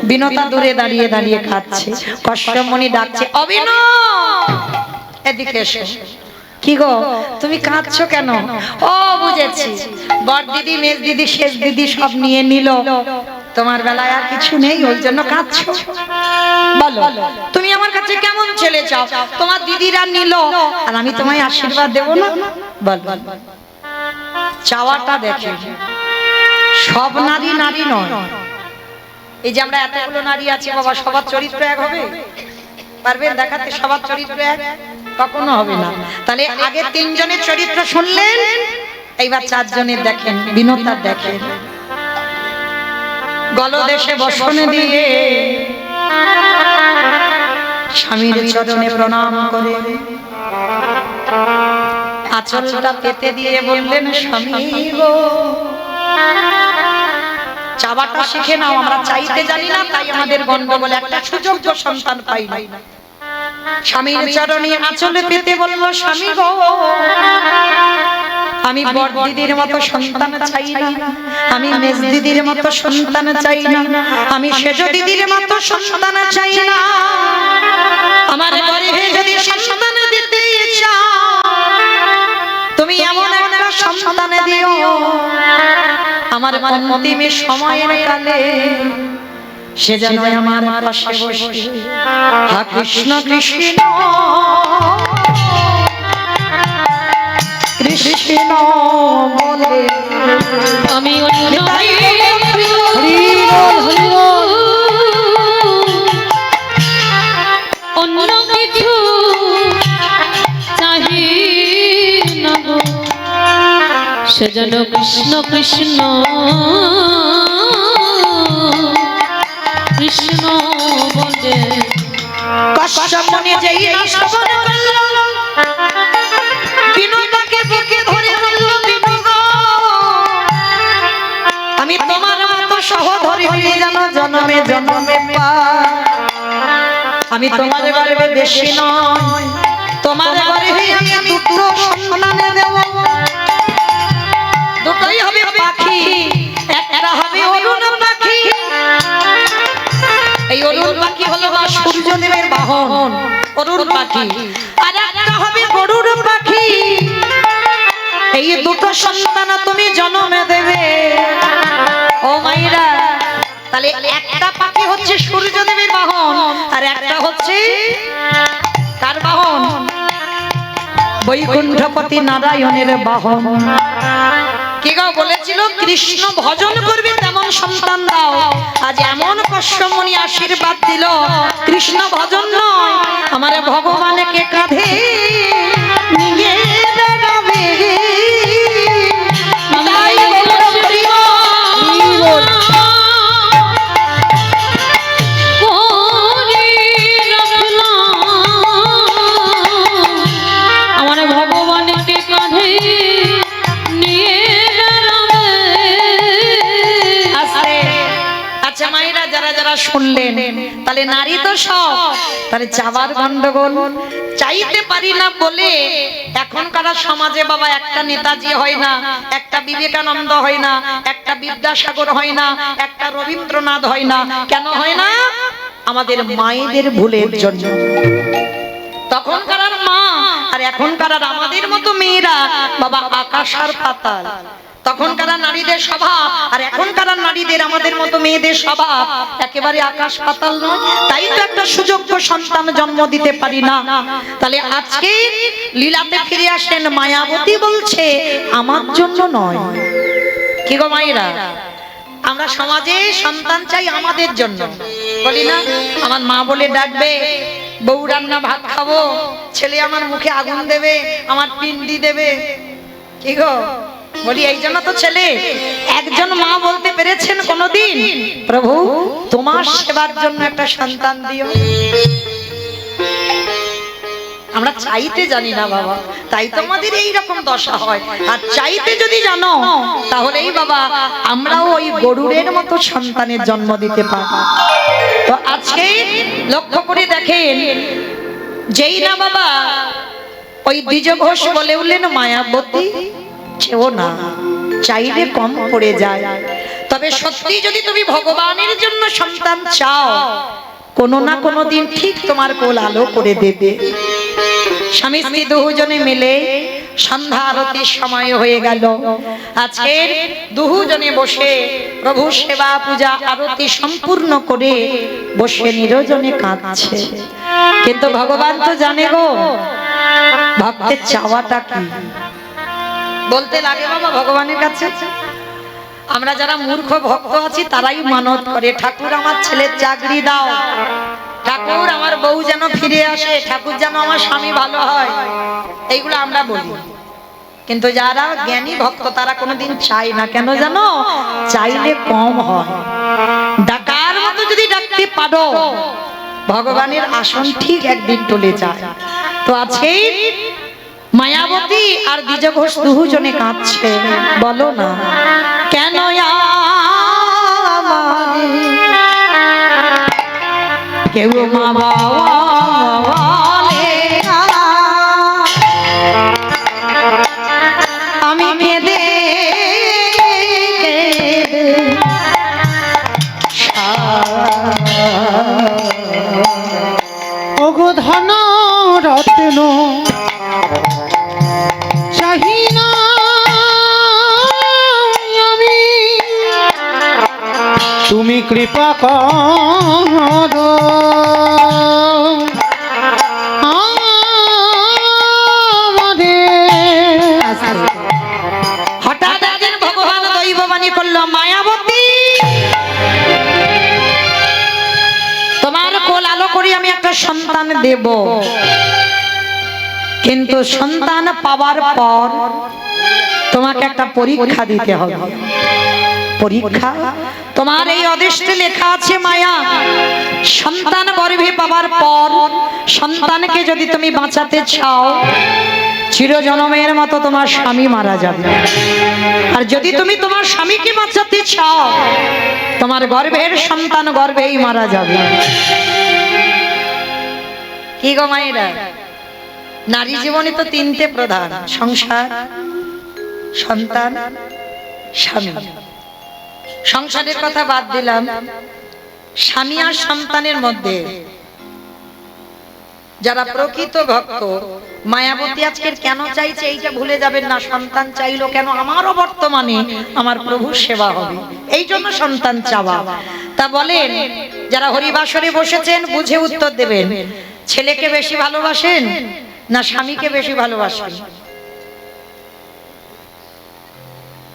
বিনতা দূরে দাঁড়িয়ে দাঁড়িয়ে খাচ্ছে, কশ্যপমণি ডাকছে অবিনু এদিকে এসো। কি গো তুমি কাঁদছো কেন? ও বুঝেছি, বড় দিদি, মেজ দিদি, শেষ দিদি সব নিয়ে নিল, তোমার বেলায় আর কিছু নেই, ওই জন্য কাঁদছো। বলো তুমি আমার কাছে কেমন ছেলে চাও? তোমার দিদিরা নিল আর আমি তোমায় আশীর্বাদ দেব না? বল, চাওয়াটা দেখে। সব নারী নারী নয়। এই যে আমরা এতগুলো নারী আছি বাবা, সবার চরিত্র এক হবে? পারবেন দেখাতে সবার চরিত্র এক? কখনো হবে না। তাহলে আগে 3 জনের চরিত্র শুনলেন, এইবার 4 জনের দেখেন। বিনোদার দেখেন, গলদেশে বসনে দিয়ে স্বামীর চরণে প্রণাম করে আঁচলটা পেতে দিয়ে বললেন, স্বামী গো, চাওয়াটা শিখে নাও। আমরা চাইতে জানি না, তাই আমাদের গন্ডগোল, একটা সুযোগ্য সন্তান পাই না। স্বামীর চরণে আঁচলে পেতে বলল, স্বামী গো, আমি বড় দিদির মতো সন্তান চাই না, আমি মেজ দিদির মতো সন্তান চাই না, আমি সেজ দিদির মতো সন্তান চাই না। আমার গর্ভে যদি সন্তান দিতে চাও, তুমি এমন একটা সন্তান দিও আমার অন্তিম সময়ের কালে সে যেন আমার পাশে বসে হা কৃষ্ণ কৃষ্ণ কৃষ্ণ বলে। আমি অন্য অন্য কিছু চাহি না গো, সে যেন কৃষ্ণ কৃষ্ণ কৃষ্ণ বলে। কশ্যপমণি যেই শ্রবণ করল, বিনোদাকে বুকে ধরে বলল, বিনু গো, আমি তোমার মতো সহধর্মী যেন জন্মে জন্মে পাই। আমি তোমার গর্ভে বেশি নয়, তোমার গর্ভে আমি 2টো সন্তান দেব। 2টোই হবে পাখি, একটা হবে অরুণ পাখি। এই অরুণ পাখি হলো সূর্যদেবের বাহন, অরুণ পাখি। আর একটা হবে গরুড় পাখি। এই 2টো সন্তান তুমি জন্মে দেবে। ও মাইরা, তাহলে একটা পাখি হচ্ছে সূর্যদেবের বাহন, আর একটা হচ্ছে কার বাহন? বৈকুণ্ঠপতি নারায়ণের বাহন। কে গো বলেছিল কৃষ্ণ ভজন করবে তেমন সন্তান দাও। আজ এমন কশ্যপমণি আশীর্বাদ দিল, কৃষ্ণ ভজন নয়, আমার ভগবানকে কাঁধে নিয়ে তাহলে নারী তো সব, তাহলে চাওয়ার গন্ডগোল। চাইতে পারি না বলে এখনকার সমাজে বাবা একটা নেতাজি হয় না, একটা বিবেকানন্দ হয় না, একটা বিদ্যাসাগর হয় না, একটা রবীন্দ্রনাথ হয় না। কেন হয় না? আমাদের মায়েদের ভুলের জন্য। তখনকার মা আর এখনকার আমাদের মতো মেয়েরা বাবা আকাশ আর পাতাল। তখনকার নারীদের স্বভাব আর এখনকার নারীদের আমাদের মতো মেয়েদের স্বভাব একেবারে আকাশ পাতাল নয়। তাই তো একটা সুযোগ্য সন্তান জন্ম দিতে পারি না। তাহলে আজকে লীলাতে ফিরে আসেন মায়াবতী, বলছে আমার জন্য নয়। কি গো মায়েরা, আমরা সমাজে সন্তান চাই আমাদের জন্য, বলি না? আমার মা বলে ডাকবে, বউ রান্না ভাত খাবো, ছেলে আমার মুখে আগুন দেবে, আমার পিন্ডি দেবে। কি গো বলি, এই জন্য তো ছেলে। একজন মা বলতে পেরেছেন কোনদিন, প্রভু তোমার সেবার জন্য একটা সন্তান দিও? আমরা চাইতে জানি না বাবা, তাই তোমাদের এই রকম দশা হয়। আর চাইতে যদি জানো তাহলেই বাবা আমরাও ওই গরুরের মতো সন্তানের জন্ম দিতে পারব। তো আজকে লক্ষ্য করে দেখেন, যেই না বাবা ওই দ্বিজ ঘোষ বলে উঠলেন মায়াবতী চেও না, চাইলে কম পড়ে যায়। তবে সত্যি যদি তুমি ভগবানের জন্য সন্তান চাও, কোনো না কোনো দিন ঠিক তোমার কোল আলো করে দেবে। স্বামী স্ত্রী দুজনে মিলে সন্ধ্যা আরতির সময় হয়ে গেল। আজকে দুজনে বসে প্রভু সেবা পূজা আরতি সম্পূর্ণ করে বসে নিরজনে কাঁদছে। কিন্তু ভগবান তো জানে গো ভক্তের চাওয়াটা কি। বলতে লাগে বাবা ভগবানের কাছে, আমরা যারা মূর্খ ভক্ত আছি তারাই মানত করে, ঠাকুর আমার ছেলের চাকরি দাও, ঠাকুর আমার বউ যেন ফিরে আসে, ঠাকুর যেন আমার স্বামী ভালো হয়, এইগুলো আমরা বলি। কিন্তু যারা জ্ঞানী ভক্ত তারা কোনোদিন চায় না। কেন জানো? চাইলে কম হয়। ডাকার মতো যদি ডাকতে পারো ভগবানের আসন ঠিক একদিন টলে যায়। তো আছে মায়াবতী আর দ্বিজ ঘোষ দুজনে কাঁদছে। বলো না কেন কেউ মা বাবা আমি কেঁদে ওগো ধন রত্ন চাহি না আমি, তুমি কৃপা করো হঠাৎ একদিন ভগবান দৈববাণী করলো, মায়াবতী তোমার কোল আলো করে আমি একটা সন্তান দেব, কিন্তু সন্তান পাওয়ার পর তোমাকে একটা পরীক্ষা দিতে হবে। পরীক্ষা তোমার এই আদেশে লেখা আছে মায়া, সন্তান গর্ভে পাওয়ার পর সন্তানকে যদি তুমি বাঁচাতে চাও চিরজনমের মতো তোমার স্বামী মারা যাবে। আর যদি তুমি তোমার স্বামীকে বাঁচাতে চাও তোমার গর্ভের সন্তান গর্ভেই মারা যাবে। কি গো মায়েরা, নারী জীবনে তো তিনটে প্রধান, সংসার, সন্তান, স্বামী। সংসারের কথা বাদ দিলাম, স্বামী আর সন্তানের মধ্যে যারা প্রকৃত ভক্ত, মায়াবতী আজকের কেন চাইছে এইটা ভুলে যাবেন না। সন্তান চাইলো কেন? আমারও বর্তমানে আমার প্রভুর সেবা হবে, এই জন্য সন্তান চাওয়া। তা বলেন যারা হরিবাসরে বসেছেন বুঝে উত্তর দেবেন, ছেলেকে বেশি ভালোবাসেন না স্বামীকে বেশি ভালোবাসেন?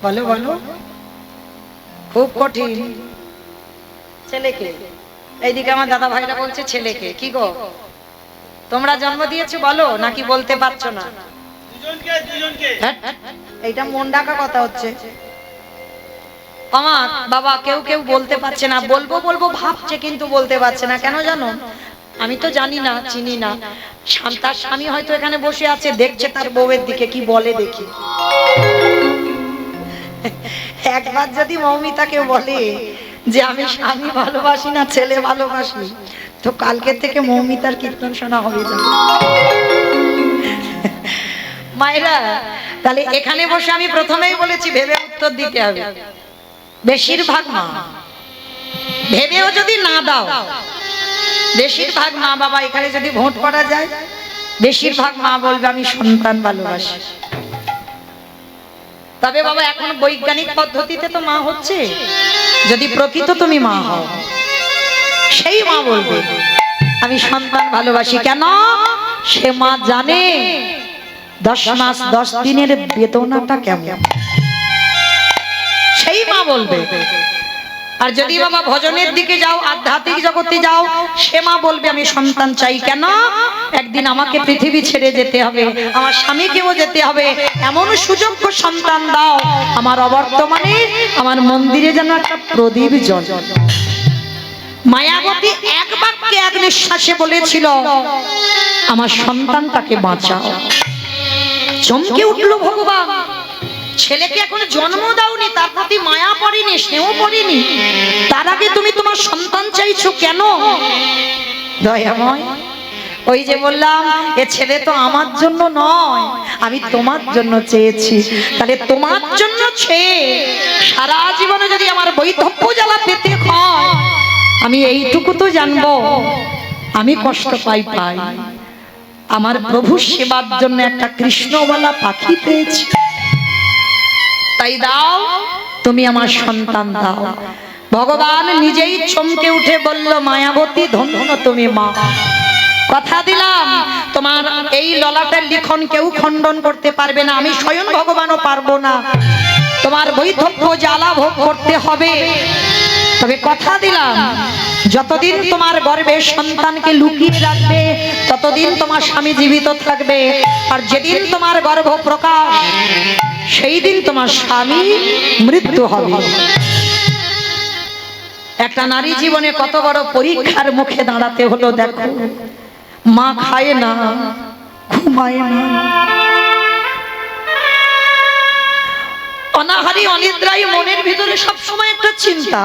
বলো বলো, খুব কঠিন। ছেলেকে, এইদিকে আমার দাদা ভাইরা বলছে ছেলেকে। কি গো তোমরা জন্ম দিয়েছো বলো, নাকি বলতে পারছো না? এইটা মন ডাকা কথা হচ্ছে। আমার বাবা কেউ কেউ বলতে পারছে না, বলবো বলবো ভাবছে কিন্তু বলতে পারছে না। কেন জানো? আমি তো জানি না, চিনি না। তার স্বামী হয়তো এখানে বসে আছে, দেখছে তার বউয়ের দিকে, কি বলে দেখি। একবার যদি মৌমিতাকে বলে যে আমি স্বামী ভালোবাসি না ছেলে ভালোবাসি, তো কালকে থেকে মৌমিতার কীর্তন শোনা হবে যাবে। মায়েরা, তাহলে এখানে বসে আমি প্রথমেই বলেছি ভেবে উত্তর দিতে হবে। বেশিরভাগ মা ভেবেও যদি না দাও, বেশিরভাগ মা বাবা এখানে যদি ভোট করা যায়, বেশিরভাগ মা বলবে আমি সন্তান ভালোবাসি। তবে বাবা এখন বৈজ্ঞানিক পদ্ধতিতে তো মা হচ্ছে, যদি প্রকৃত তুমি মা হও সেই মা বলবে আমি সন্তান ভালোবাসি। কেন? সে মা জানে 10 মাস 10 দিনের বেদনাটা কেমন, সেই মা বলবে। আর যদি বাবা ভজনের দিকে যাও, আধ্যাত্মিক জগতে যাও, সে মা বলবে আমি সন্তান চাই। কেন? একদিন আমাকে পৃথিবী ছেড়ে যেতে হবে, আমার স্বামীকেও যেতে হবে, এমন সুযোগ্য সন্তান দাও আমার অবর্তমানে আমার মন্দিরে যেন একটা প্রদীপ জ্বলে। মায়াবতী এক বাক্যে এক নিঃশ্বাসে বলেছিল আমার সন্তানটাকে বাঁচাও। চমকে উঠল ভগবান, ছেলেকে এখন জন্ম দাওনি, তার প্রতি মায়া পড়েনি, স্নেহ পড়েনি, তার আগে তুমি তোমার সন্তান চাইছো কেন? দয়াময়, ওই যে বললাম এ ছেলে তো আমার জন্য নয়, আমি তোমার জন্য চেয়েছি। তাহলে তোমার জন্য চেয়ে সারা জীবনে যদি আমার বৈধব্য জ্বালা পেতে হয়, আমি এইটুকু তো জানবো আমি কষ্ট পাই আমার প্রভু সেবার জন্য একটা কৃষ্ণওয়ালা পাখি পেয়েছি। তাই দাও, তুমি আমার সন্তান দাও। ভগবান নিজেই চমকে উঠে বলল মায়াবতী ধন্য তুমি মা, কথা দিলাম তোমার এই ললাটের লিখন কেউ খণ্ডন করতে পারবে না, আমি স্বয়ং ভগবানও পারবো না। তোমার বৈধব্য জ্বালা ভোগ করতে হবে, তবে কথা দিলাম যতদিন তোমার গর্ভে সন্তানকে লুকিয়ে রাখবে ততদিন তোমার স্বামী জীবিত থাকবে, আর যেদিন তোমার গর্ভ প্রকাশ সেই দিন তোমার স্বামী মৃত্যু হবে। একটা নারী জীবনে কত বড় পরীক্ষার মুখে দাঁড়াতে হলো দেখো। মা খায় না, ঘুমায় না, অনাহারি অনিদ্রাই, মনের ভিতরে সবসময় একটা চিন্তা,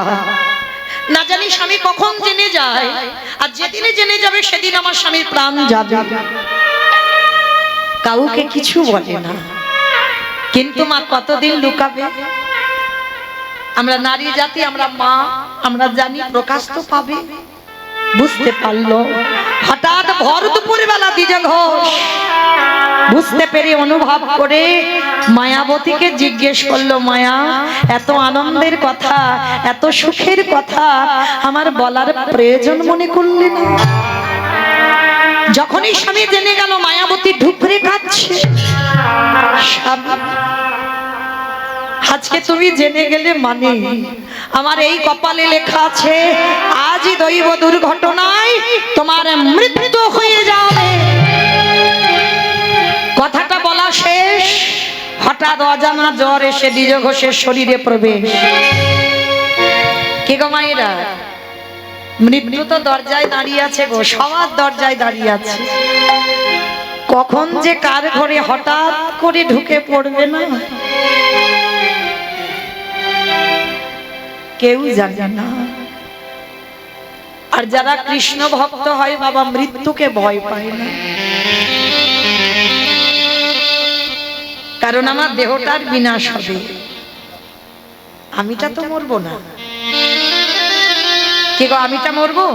না জানি স্বামী কখন জেনে যায়, আর যেদিনে জেনে যাবে সেদিন আমার স্বামীর প্রাণ যাবে। কাউকে কিছু বলে না, কিন্তু মা কতদিন লুকাবে? আমরা নারী জাতি, আমরা মা, আমরা জানি প্রকাশ তো পাবে। বুঝতে পারলো হঠাৎ ভর দুপুর বেলা দ্বিজ ঘোষ বুঝতে পেরে অনুভব করে মায়াবতীকে জিজ্ঞেস করলো, মায়া এত আনন্দের কথা, এত সুখের কথা আমার বলার প্রয়োজন মনে করলে না? যখনই স্বামী জেনে গেল মায়াবতী ঢুকরে কাঁদছে। আজকে তুমি জেনে গেলে মানে আমার এই কপালে লেখা আছে আজই দৈব দুর্ঘটনায় তোমার মৃত্যু হয়ে যাবে। কথাটা বলা শেষ, হঠাৎ অজানা জ্বর এসে দ্বিজ ঘোষের শরীরে প্রবেশ। কে গো মায়েরা, মৃত্যু তো দরজায় দাঁড়িয়ে আছে গো, সবার দরজায় দাঁড়িয়ে আছে। কখন যে কার ঘরে হঠাৎ করে ঢুকে পড়বে না কেউ জানে না। আর যারা কৃষ্ণ ভক্ত হয় বাবা মৃত্যুকে ভয় পায় না, কারণ আমার দেহটার বিনাশ হবে, আমিটা তো মরবো না। কে গো, আমিটা মরবো?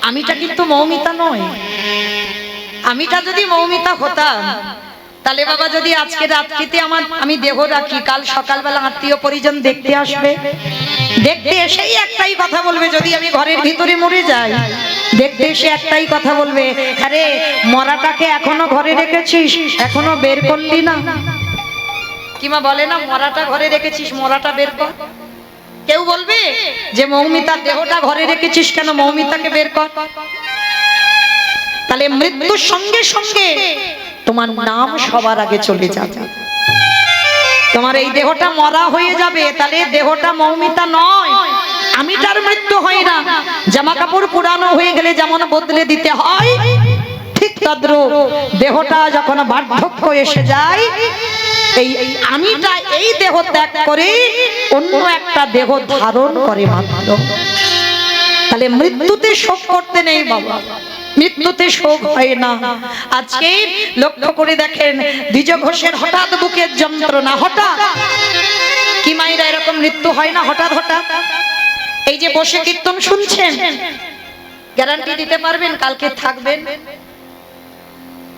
আমিটা কিন্তু মৌমিতা নয়। আমিটা যদি মৌমিতা হতাম তাহলে বাবা যদি আজকে রাত্রিতে আমি দেহ রাখি, কাল সকালবেলা আত্মীয় পরিজন দেখতে আসবে, দেখতে এসেই একটাই কথা বলবে, যদি আমি ঘরের ভিতরে মরে যাই দেখতে এসে একটাই কথা বলবে, আরে মরাটাকে এখনো ঘরে রেখেছিস, এখনো বের করলি না? কিমা বলে না, মরাটা ঘরে রেখেছিস, মরাটা বের কর। কেউ বলবে যে মৌমিতার দেহটা ঘরে রেখেছিস কেন, মৌমিতাকে বের কর। তাহলে মৃত্যুর সঙ্গে সঙ্গে তোমার নাম সবার আগে চলে যাবে। তোমার এই দেহটা মরা হয়ে যাবে, তাহলে দেহটা মৌমিতা নয়, আমিটার মৃত্যু হয় না। জামা কাপড় পুরানো হয়ে গেলে যেমন বদলে দিতে হয়, ঠিক তদ্রূপ দেহটা যখন বার্ধক্য এসে যায়, এই আমিটা এই দেহ ত্যাগ করে অন্য একটা দেহ ধারণ করে মাত্র। তাহলে মৃত্যুতে শোক করতে নেই বাবা, মৃত্যুতে শোক হয় না। আজকে লক্ষ্য করে দেখেন দ্বিজ ঘোষের হঠাৎ বুকের যন্ত্রণা, হঠাৎ কি মায়েরা এরকম মৃত্যু হয় না হঠাৎ হঠাৎ? এই যে বসে কীর্তন শুনছেন, গ্যারান্টি দিতে পারবেন কালকে থাকবেন?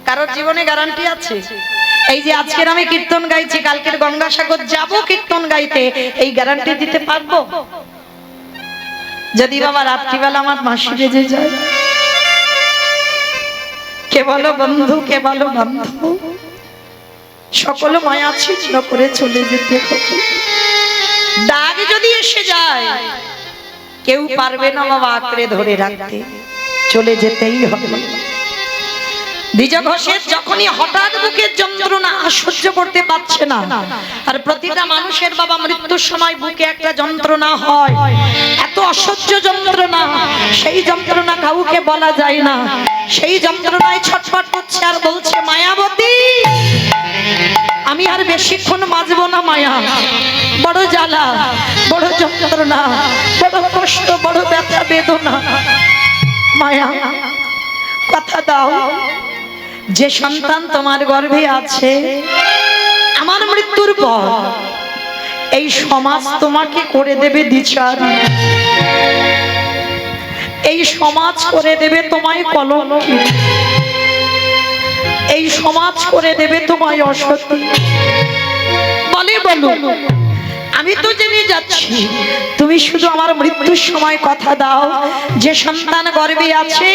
কারোর জীবনে গ্যারান্টি আছে? এই যে আজকের আমি কীর্তন গাইছি, কালকের গঙ্গাসাগর যাব কীর্তন গাইতে, এই গ্যারান্টি দিতে পারবো? যদি বাবা রাত্রিবেলা আমার মাসি বেজে যায়, কে বলো বন্ধু, কে বলো বান্ধব, সকল মায়া ছিন্ন করে চলে যেতে হবে। দাগ যদি এসে যায় কেউ পারবে না বাবা আঁকড়ে ধরে রাখতে, চলে যেতেই হবে। দ্বিজ ঘোষের যখনই হঠাৎ বুকের যন্ত্রণা সহ্য করতে পারছে না, আর প্রতিটা মানুষের বাবা মৃত্যুর সময় বুকে একটা যন্ত্রণা হয়, এত অসহ্য যন্ত্রণা, সেই যন্ত্রণা কাউকে বলা যায় না। সেই যন্ত্রণায় ছটফট করছে আর বলছে, মায়াবতী আমি আর বেশিক্ষণ বাঁচবো না মায়া, বড় জ্বালা, বড় যন্ত্রণা, বড় কষ্ট, বড় ব্যথা বেদনা, মায়া কথা দাও, যে সন্তান তোমার গর্ভে আছে আমার মৃত্যুর পর এই সমাজ তোমাকে করে দেবে দ্বিচার, এই সমাজ করে দেবে তোমায় কলঙ্কি, এই সমাজ করে দেবে তোমায় অসতী। বলে বলো, আমি তো জেনে যাচ্ছি, তুমি শুধু আমার মৃত্যুর সময় কথা দাও, যে সন্তান গর্ভে আছে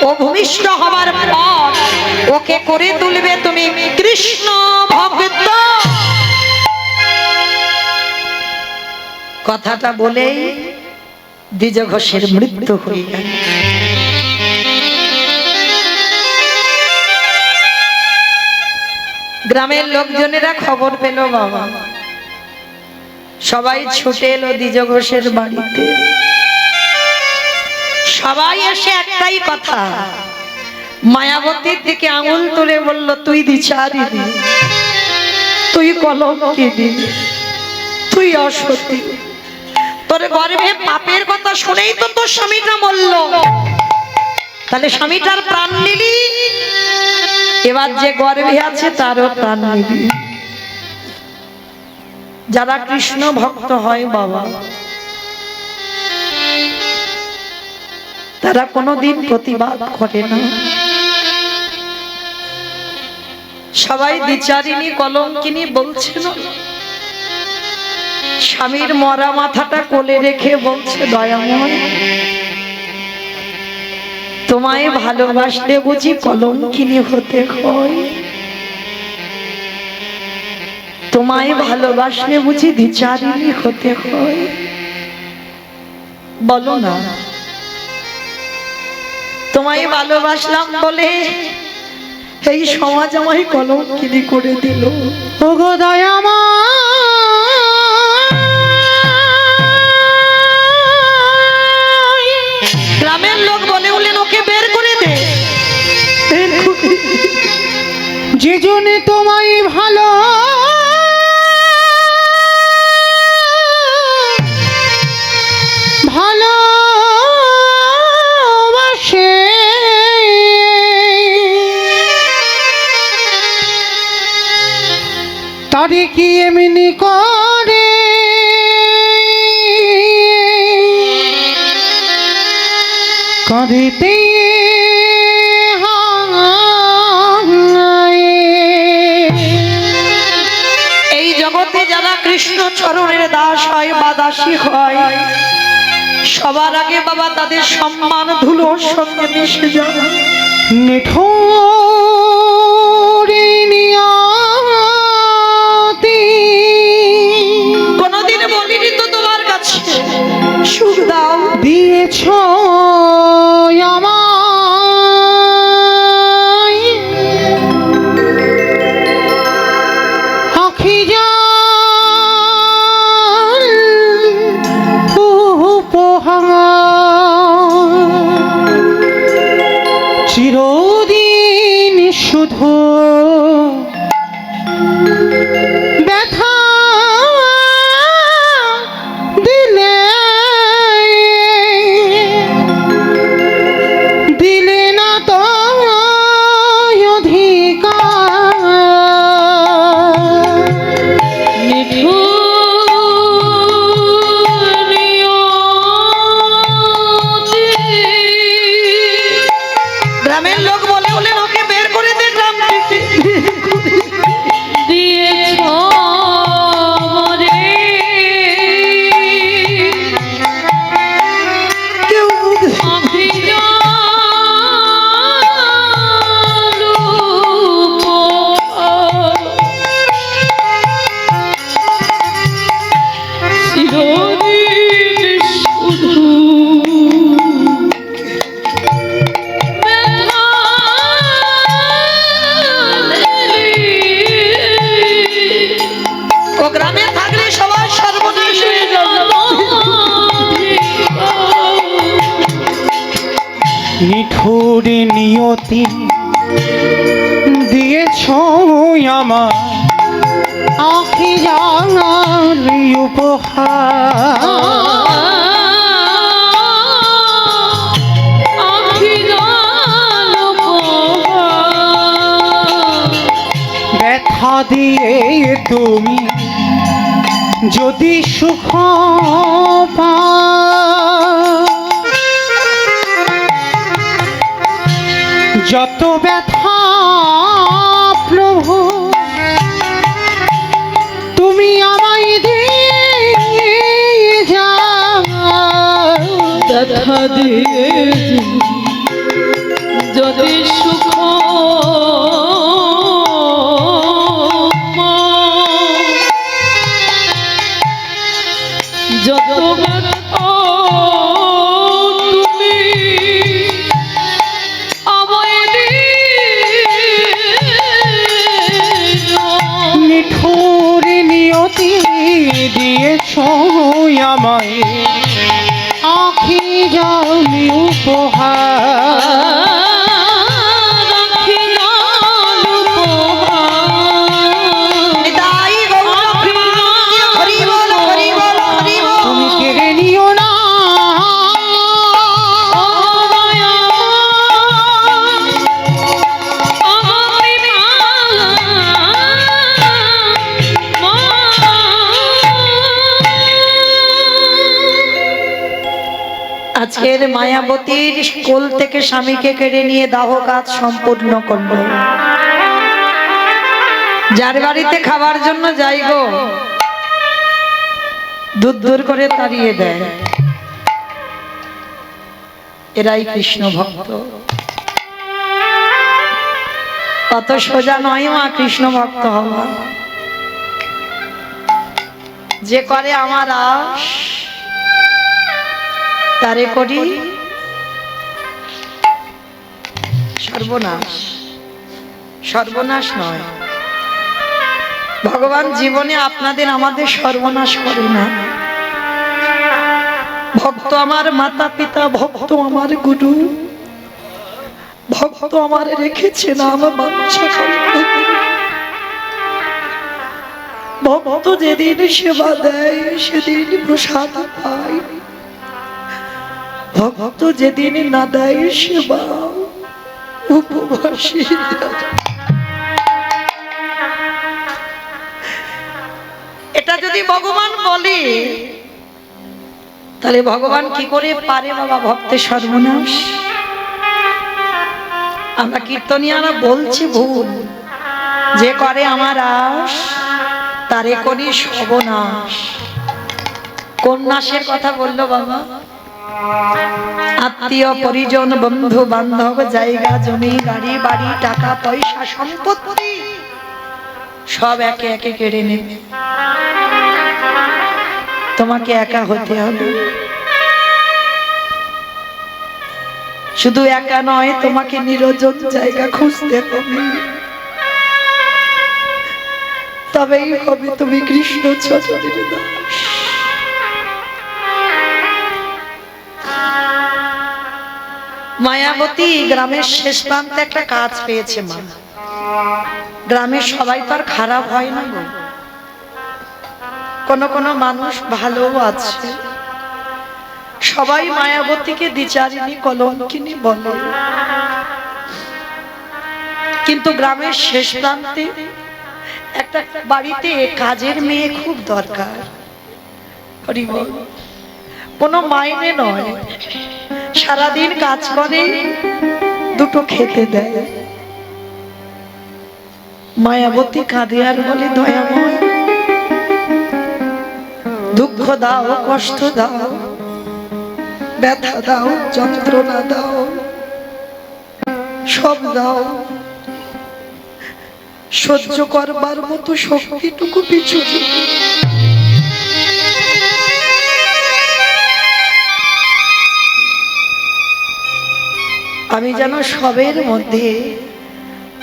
ও ভূমিষ্ঠ হবার পর ওকে করে তুলবে তুমি কৃষ্ণ ভক্ত। কথাটা বলেই দ্বিজ ঘোষের মৃত্যু হয়ে গেল। গ্রামের লোকজনেরা খবর পেল বাবা, সবাই ছুটে এলো দ্বিজ ঘোষের বাড়িতে। সবাই এসে একটাই কথা, মায়াবতীর দিকে আঙুল তুলে বলল, তুই দ্বিচারিণী, তুই কলঙ্কিনী, তুই অসতী, তোর গর্ভে পাপের কথা শুনেই তো তোর স্বামীটা মরল, তাহলে স্বামীটার প্রাণ নিলি, এবার যে গর্ভে আছে তারও প্রাণ নিবি। যারা কৃষ্ণ ভক্ত হয় বাবা, তারা কোনোদিন প্রতিবাদ করে না। সবাই দ্বিচারিণী কলঙ্কিনী বলছে না, স্বামীর মরা মাথাটা কোলে রেখে বলছে, দয়াময় তোমায় ভালোবাসলে বুঝি কলঙ্কিনী হতে হয়? তোমায় ভালোবাসলে বুঝি দ্বিচারিণী হতে হয়? বলো না, তোমায় ভালোবাসলাম বলে এই সমাজ আমায় কলঙ্কিনী করে দিল। ওগো দয়াময়, গ্রামের লোক বলে উঠলেন, ওকে বের করে দে, বের করে দে। যে জনে তোমায় ভালো ভালোবাসে, তারে কি এমনি করে করিতে এই জগতে যারা কৃষ্ণ চরণের দাস হয় বা দাসী হয়, সবার আগে বাবা তাদের সম্মান ধুলোর সঙ্গে মিশে যায়। কোনদিন বলিনি তো তোমার কাছে সুখ দাও, দিয়েছ আমায় আখি জান উপহার, চিরদিন শুধু ব্যথা দিলে নিয়তি দিয়েছ আমার আখি জানার উপহার। ব্যথা দিয়ে তুমি যদি সুখ পাও, যত ব্যথা প্রভু তুমি আমায় দিয়ে যাও। ব্যথা দিয়ে যদি সুখ যত ব্যথা তুমি আমায় নিঠুর নিয়তি দিয়েছ আমায় আখি জানি উপহার। নিতাই গৌর প্রেমানন্দে হরি বল হরি বল হরি বল। তুমি কেড়ে নিও না আজকের মায়াবতীর কোল থেকে স্বামীকে কেড়ে নিয়ে দাহ কাজ সম্পূর্ণ করল। যার বাড়িতে খাবার জন্য যাই গো দূর দূর করে তাড়িয়ে দেয়, এরাই কৃষ্ণ ভক্ত। অত সোজা নয় মা কৃষ্ণ ভক্ত হওয়া। যে করে আমার আশ তারে করি সর্বনাশ। সর্বনাশ নয়, ভগবান জীবনে আপনাদের আমাদের সর্বনাশ করে না। ভক্ত আমার মাতা পিতা, ভক্ত আমার গুরু, ভক্ত আমার রেখেছে নাম বাঞ্ছা কল্পে। ভক্ত যেদিন সেবা দেয় সেদিন প্রসাদ পায়, ভক্ত যেদিন না দেয় সেবা উপবাসী। এটা যদি ভগবান বলে তাহলে ভগবান কি করে পারে বাবা ভক্তের সর্বনাশ? আমরা কীর্তনিয়ারা বলছি ভুল। যে করে আমার আশ তারে করি সর্বনাশ। কোন নাশের কথা বললো বাবা? আত্মীয় পরিজন বন্ধু বান্ধব জায়গা জমি গাড়ি বাড়ি টাকা পয়সা সম্পত্তি সব একে একে কেড়ে নেবে। তোমাকে একা হতে হবে। শুধু একা নয়, তোমাকে নিরজন জায়গা খুঁজতে হবে, তবেই হবে তুমি কৃষ্ণ চরণের দাস। মায়াবতী গ্রামের শেষ প্রান্তে একটা কাজ পেয়েছে মা। গ্রামের সবাই তো আর খারাপ হয় না গো, কোন কোন মানুষ ভালো আছে। সবাই মায়াবতীকে দ্বিচারিণী কলঙ্কিনী বলে, কিন্তু গ্রামের শেষ প্রান্তে একটা বাড়িতে কাজের মেয়ে খুব দরকার। হরি বল। কোনো মাইনে নয়, সারাদিন কাজ করে দুটো খেতে দেয়। মায়াবতী কাঁদে আর বলে, দয়াময় দুঃখ দাও, কষ্ট দাও, ব্যথা দাও, যন্ত্রণা দাও, সব দাও, সহ্য করবার মতো শক্তিটুকু পিছু দিও। আমি যেন সবের মধ্যে,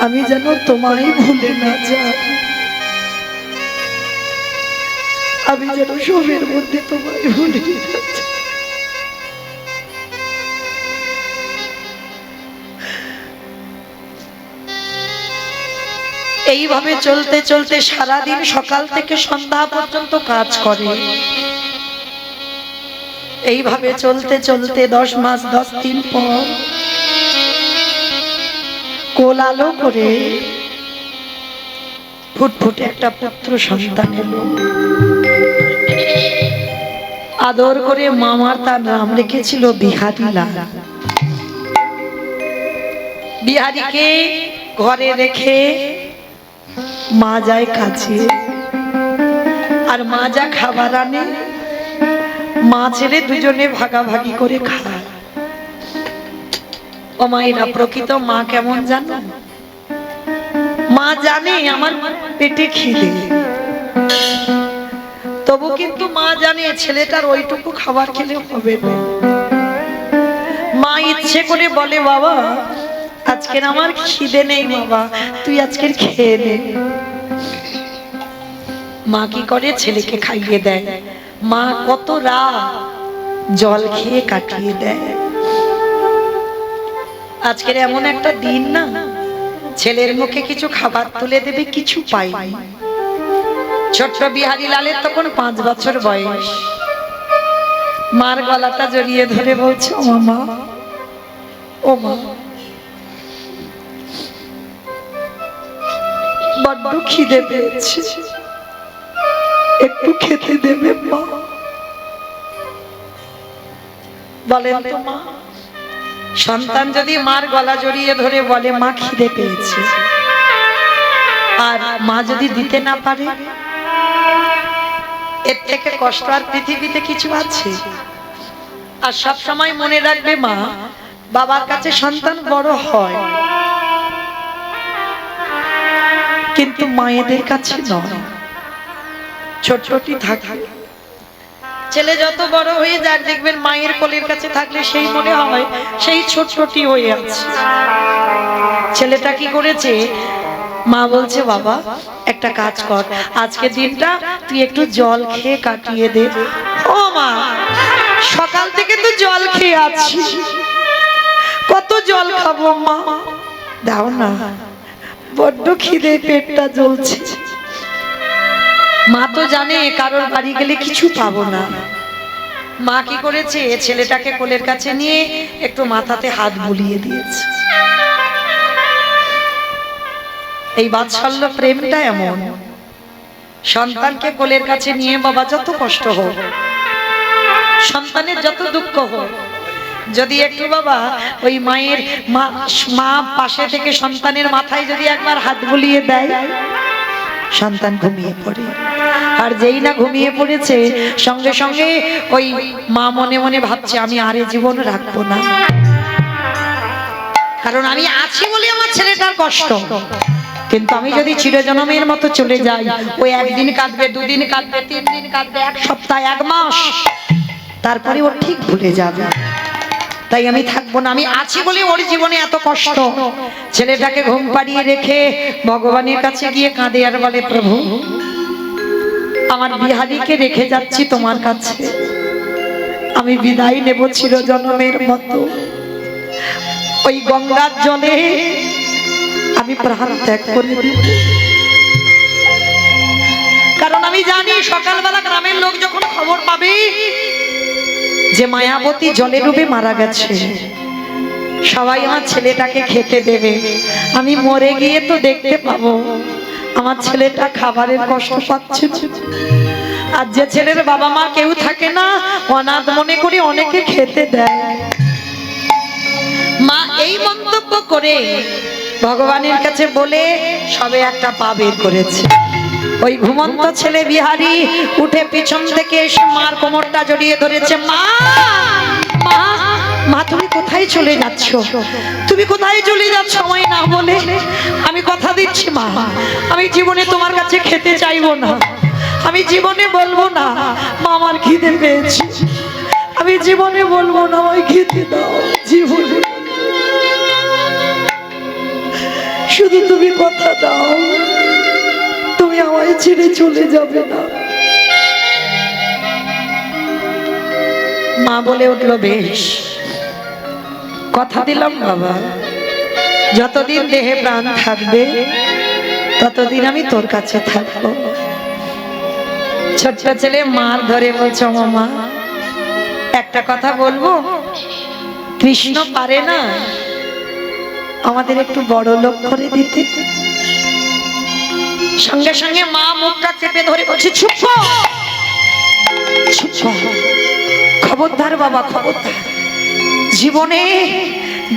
আমি যেন তোমায় ভুলে না যাই। আমি যেন সবের মধ্যে তোমায় ভুলে না যাই। এইভাবে চলতে চলতে সারাদিন সকাল থেকে সন্ধ্যা পর্যন্ত কাজ করে। এইভাবে চলতে চলতে 10 মাস 10 দিন পর কোল আলো করে ফুটফুটে একটা পুত্র সন্তান এলো। আদর করে মামার তার নাম রেখেছিল বিহারীলাল। বিহারীকে ঘরে রেখে মা যায় কাজে, আর মা যা খাবার আনে মা ছেলে দুজনে ভাগাভাগি করে খায়। ও মায়েরা, প্রকৃত মা কেমন জানো? মা জানে আমার পেটে খিদে, তবু কিন্তু মা জানে ছেলেটার ওইটুকু খাবার খেলে হবে না। মা ইচ্ছে করে বলে, বাবা আজকের আমার খিদে নেই, বাবা তুই আজকের খেয়ে নে। মা কি করে? ছেলেকে খাইয়ে দেয়। মা কত রাত জল খেয়ে কাটিয়ে দেয়। আজকের এমন একটা দিন না, ছেলের মুখে কিছু খাবার তুলে দেবে, কিছু পাইনি। ছোট্ট বিহারীলালের তখন 5 বছর বয়স। মার গলাটা জড়িয়ে ধরে বলছে, ও মা, ও মা, বড্ড খিদে পেয়েছে, একটু খেতে দেবে মা? বলেন তো মা, সন্তান যদি মার গলা জড়িয়ে ধরে বলে মা খিদে পেয়েছে, আর মা যদি দিতে না পারে, এর থেকে কষ্ট আর পৃথিবীতে কিছু আছে? আর সব সময় মনে রাখবে মা, বাবার কাছে সন্তান বড় হয়, কিন্তু মায়েদের কাছে নয়। ছোটটি থাকে, ছেলে যত বড় হয়ে যাক দেখবেন মায়ের কোলের কাছে থাকলে সেই মনে হয় সেই ছোটটি হয়ে আছে। ছেলেটা কি করেছে? মা বলছে, বাবা একটা কাজ কর, আজকে দিনটা তুই একটু জল খেয়ে কাটিয়ে দে। ও মা, সকাল থেকে তো জল খেয়ে আছি, কত জল খাবো মা, দাও না, বড্ড খিদে, পেটটা জ্বলছে। মা তো জানে কারোর বাড়ি গেলে কিছু পাবো না। মা কি করেছে? ছেলেটাকে কোলের কাছে নিয়ে একটু মাথাতে হাত বুলিয়ে দিয়েছে। এই বাৎসল্য প্রেমটা এমন, সন্তানকে কোলের কাছে নিয়ে বাবা যত কষ্ট হোক, সন্তানের যত দুঃখ হোক, যদি একটু বাবা ওই মায়ের মা পাশে থেকে সন্তানের মাথায় যদি একবার হাত বুলিয়ে দেয়, সন্তান ঘুমিয়ে পড়ে। আর যেই না ঘুমিয়ে পড়েছে, সঙ্গে সঙ্গে ওই মা মনে মনে ভাবছে, আমি আর জীবন রাখবো না, কারণ আমি আছি বলে আমার ছেলেটার কষ্ট। কিন্তু আমি যদি চিরজনমের মতো চলে যাই, ওই একদিন কাঁদবে, 2 দিন কাঁদবে, 3 দিন কাঁদবে, 1 সপ্তাহ, 1 মাস, তারপরে ও ঠিক ভুলে যাবে। তাই আমি থাকবো না, আমি আছি বলে ওর জীবনে এত কষ্ট। ছেলেটাকে ঘুম পাড়িয়ে রেখে ভগবানের কাছে গিয়ে কাঁদে আর বলে, প্রভু আমার বিহারীকে রেখে যাচ্ছি তোমার কাছে, আমি বিদায় নেব চিরজনমের মতো। ওই গঙ্গার জলে আমি প্রাণ ত্যাগ করে দেব, কারণ আমি জানি সকালবেলা গ্রামের লোক যখন খবর পাবে যে মায়াবতী জলে ডুবে মারা গেছে, সবাই আমার ছেলেটাকে খেতে দেবে। আমি মরে গিয়ে তো দেখতে পাবো আমার ছেলেটা খাবারের কষ্ট পাচ্ছে। আর যে ছেলের বাবা মা কেউ থাকে না, অনাথ মনে করে অনেকে খেতে দেয়। মা এই মন্তব্য করে ভগবানের কাছে বলে সবে একটা পা বের করেছে। ওই ঘুমন্ত ছেলে বিহারী উঠে পিছন থেকে এসে মার কোমরটা জড়িয়ে ধরেছে। মা, মা, মা তুমি কোথায় চলে যাচ্ছ? তুমি কোথায় চলে যাচ্ছ আমায় না বলে? আমি কথা দিচ্ছি মা, আমি জীবনে তোমার কাছে খেতে চাইবো না, আমি জীবনে বলবো না মা আমার খিদে পেয়েছে, আমি জীবনে বলবো না আমায় খেতে দাও, জীবনে শুধু তুমি কথা দাও তুমি আমায় ছেড়ে চলে যাবে না। মা বলে উঠলো, বেশ কথা দিলাম বাবা, যতদিন দেহে প্রাণ থাকবে ততদিন আমি তোর কাছে থাকবো। ছোট্ট ছেলে মার ধরে বলছো, মামা একটা কথা বলবো, কৃষ্ণ পারে না আমাদের একটু বড় লোক করে দিতে? সঙ্গে সঙ্গে মা মুখটা চেপে ধরে বলছে, চুপ কর, চুপ কর, খবরদার বাবা, খবরদার, জীবনে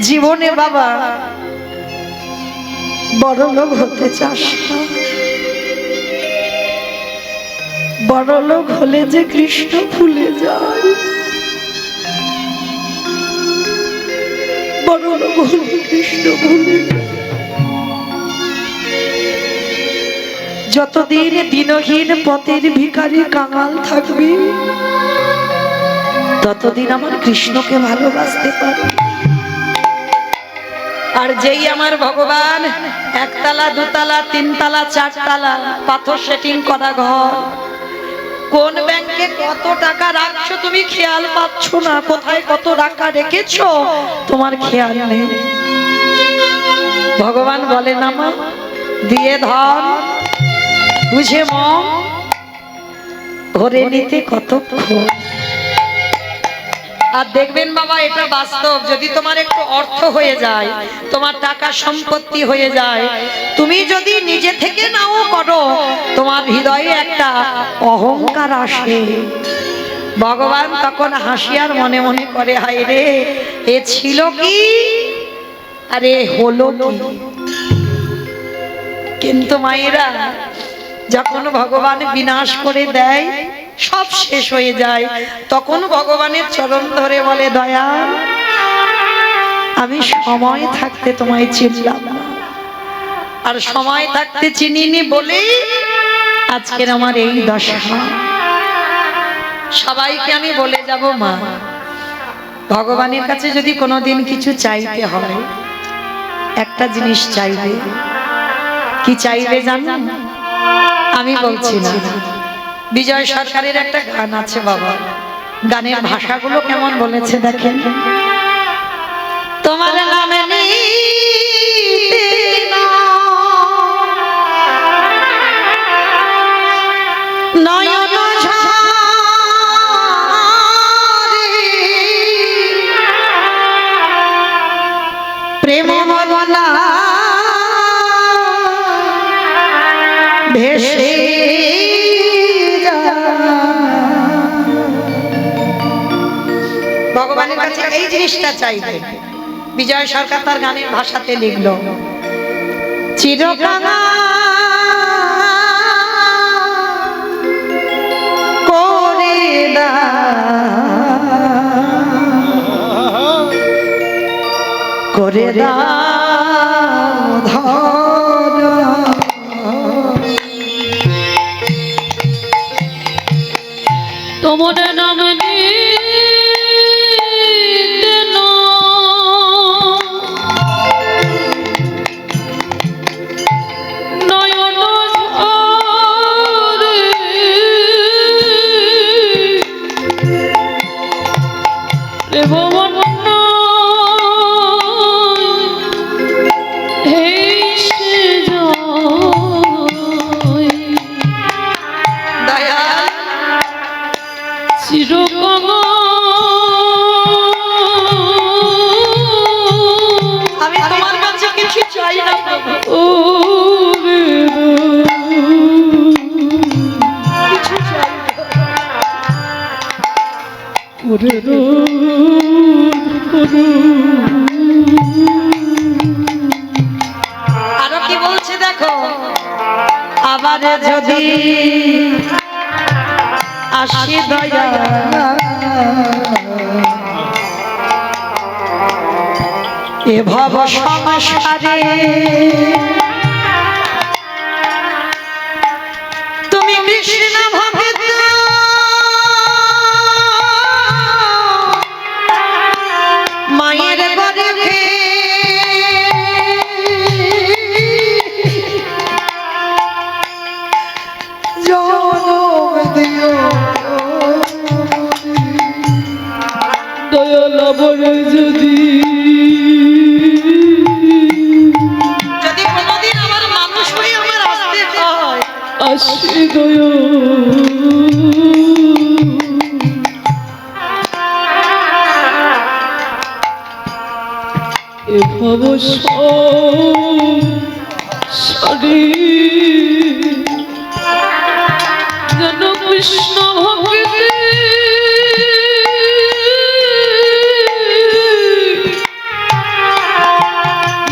জীবনে বাবা বড় লোক হতে চাস না। বড় লোক হলে যে কৃষ্ণ ভুলে যায়, বড় লোক হলে কৃষ্ণ ভুলে যায়। যতদিন দিনহীন পথের ভিখারি কাঙাল থাকবি, ততদিন আমার কৃষ্ণকে ভালোবাসতে পারবি। আর যেই আমার ভগবান একতলা, দুতলা, তিনতলা, চারতলা পাথর সেটিং করা ঘর, কোন ব্যাংকে কত টাকা রাখছো তুমি খেয়াল পাচ্ছ না, কোথায় কত টাকা রেখেছো তোমার খেয়াল নেই। ভগবান বলে না মা, দিয়ে ধন বুঝে মন ধরে নিতে কতক্ষণ। আর দেখবেন বাবা, এটা বাস্তব, যদি তোমার একটু অর্থ হয়ে যায়, তোমার টাকা সম্পত্তি হয়ে যায়, তুমি যদি নিজে থেকে নাও করো, তোমার হৃদয়ে একটা অহংকার আসে। ভগবান তখন হাসিয়ার মনে মনে করে, হায় রে, এ ছিল কি আরে হলো কি। কিন্তু মায়েরা, যখন ভগবান বিনাশ করে দেয়, সব শেষ হয়ে যায়, তখন ভগবানের চরণ ধরে বলে, দয়া, আমি সময় থাকতে তোমায় চিনলাম না, আর সময় থাকতে চিনিনি বলেই আজকের আমার এই দশা। সবাইকে আমি বলে যাব, মা, ভগবানের কাছে যদি কোনোদিন কিছু চাইতে হয়, একটা জিনিস চাইবে। কি চাইবে জানো? আমি বলছি না, বিজয় সরকারের একটা গান আছে বাবা, গানের ভাষাগুলো কেমন বলেছে দেখেন। তোমার নামে নিতে নয়ন ঝরে, প্রেম বলা ভেসে ভগবানের কাছে এই জিনিসটা চাইবে। বিজয় সরকার তার গানের ভাষাতে লিখলো, চিরকাল করে দাও, করে দাও ধরা, তোমার নাম নিতে নয়ন ঝরে, প্রেম বন্যা ভেসে যায়। দয়া চিরকাল আমি তোমার কাছে কিছু চাই না বাবা, কিছু চাই না। আরো কি বলছে দেখো, আবার যদি আসি দয়া, এ ভব সংসারে তুমি কৃষ্ণ ভক্ত, মায়ের গর্ভে জনম দিও, দয়াল বলে যদি যদি কোনোদিন আসি গয় এ ভব সরি যেন কৃষ্ণ ভক্তি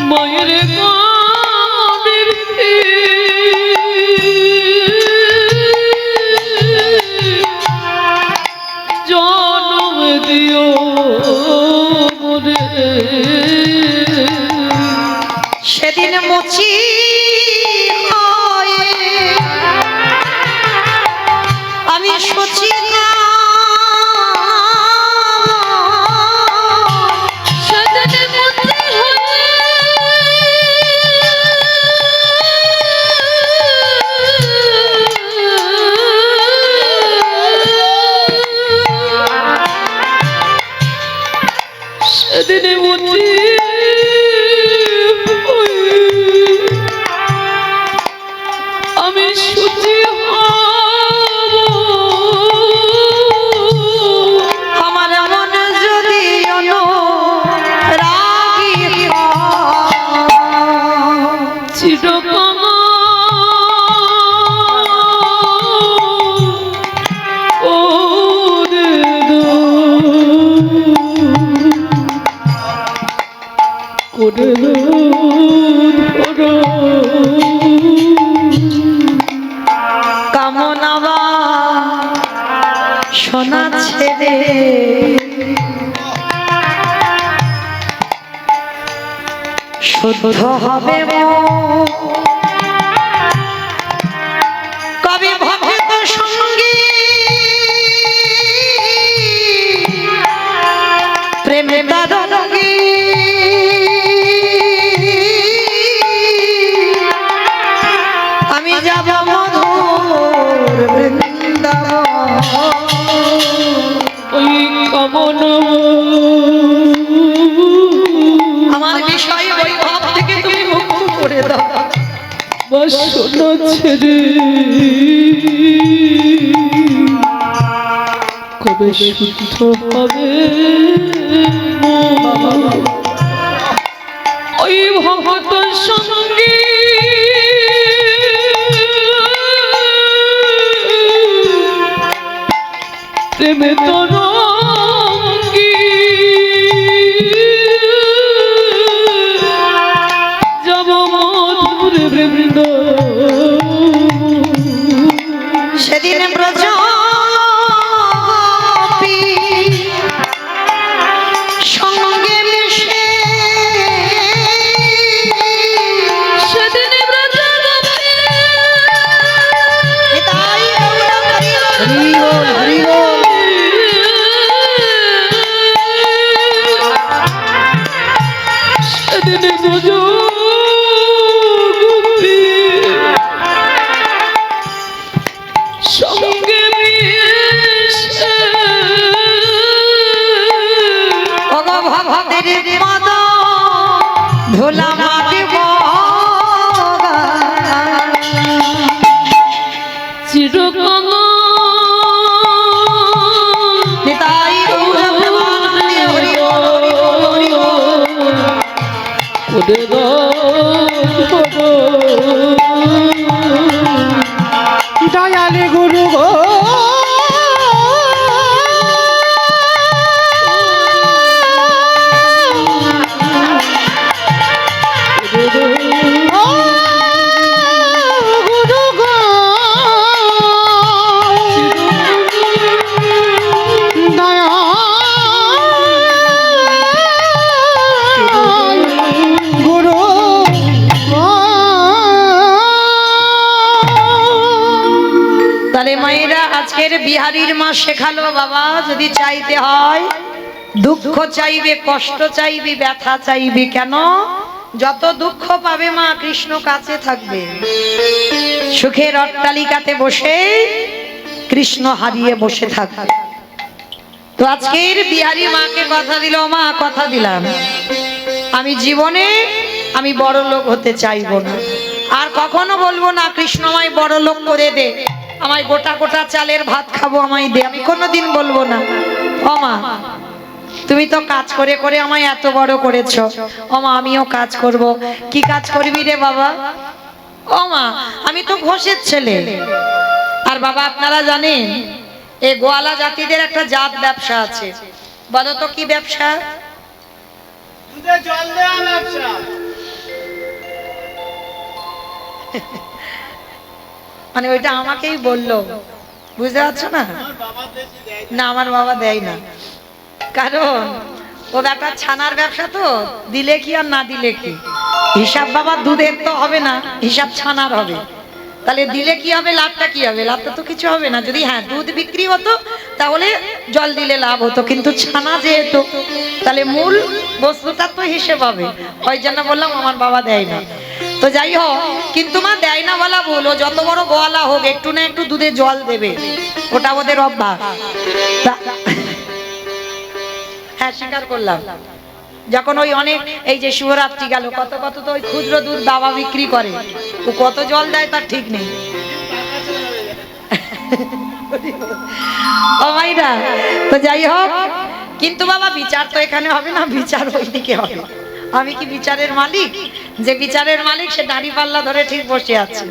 মায়ের গানের জন্ম দিও মনে সেদিন মুচি হয়ে আমি সচি না সেদিন মুচি হয়ে সেদিন মুচি আমি সুচি হব আমার মন যদি রাগি চিরকাল ওরে করে কামনাবা সোনা ছেড়ে শুদ্ধ হবে কবি ভক্ত সঙ্গী প্রেমে দারঙ্গী আমি যাব মধুর বৃন্দাবন ওই কামন আমার বিষয় বৈভব থেকে তুমি মুক্ত করে দাও বাসনা ছেড়ে কবে শুদ্ধ হবে ওই ভগত সঙ্গী প্রেমে তরঙ্গী যাব মধুর বৃন্দ সেদিন ব্রজ সঙ্গে মিশে সেদিন ব্রজ তাই হরি বল হরি বল সেদিন ব্রজ সঙ্গে মিশে ভগবতের পদ ধুলা মাটি চিরকাল তাই হরি বল হরি বল করে দয়ালে গুরু গো গুরু গো দয়া গুরু তাহলে মায়েরা আজকের বিহারীর মা শেখালো বাবা যদি চাইতে হয় দুঃখ চাইবে কষ্ট চাইবে ব্যথা চাইবে কেন যত দুঃখ পাবে মা কৃষ্ণ কাছে থাকবে সুখের অট্টালিকাতে বসে কৃষ্ণ হারিয়ে বসে থাকবে তো আজকের বিহারী মাকে কথা দিল মা কথা দিলাম আমি জীবনে আমি বড় লোক হতে চাইবো না আর কখনো বলবো না কৃষ্ণ আমায় বড় লোক করে দে, আমায় গোটা গোটা চালের ভাত খাবো আমায় দে, আমি কোনোদিন বলবো না। ও মা, তুমি তো কাজ করে করে আমায় এত বড় করেছো, ও মা আমিও কাজ করব। কি কাজ করবি রে বাবা? ও মা আমি তো ঘোষের ছেলে। আর বাবা আপনারা জানেন এই গোয়ালা জাতিদের একটা জাত ব্যবসা আছে, বলো তো কি ব্যবসা? দুধে জল দেওয়া ব্যবসা। মানে ওইটা আমাকেই বললো, বুঝতে পারছো না? না আমার বাবা দেয় না, কারণ ও একটা ছানার ব্যবসা তো, দিলে কি আর না দিলে কি, হিসাব বাবা দুধের তো হবে না, হিসাব ছানার হবে। তাহলে দিলে কি হবে, লাভটা কি হবে? লাভটা তো কিছু হবে না। যদি হ্যাঁ দুধ বিক্রি হতো তাহলে জল দিলে লাভ হতো, কিন্তু ছানা যেহেতু তাহলে মূল বস্তুটা তো হিসেব হবে। ওই জন্য বললাম আমার বাবা দেয় না। তো যাই হোক, কিন্তু মা দেয় না বলা ভুল, ও যত বড় গোয়ালা হোক একটু না একটু দুধে জল দেবে, ওটা ওদের অভ্যাস। হ্যাঁ স্বীকার করলাম। যখন ওই অনেক এই যে শিবরাত্রি গেল, কত কত তো ওই খুচরো দুধ বাবা বিক্রি করে, ও কত জল দেয় তার ঠিক নেই। ও মাইরা, তো যাই হোক, কিন্তু বাবা বিচার তো এখানে হবে না, বিচার ওইদিকে হবে। আমি কি বিচারের মালিক? যে বিচারের মালিক সে দাড়ি পাল্লা ধরে ঠিক বসে আছে।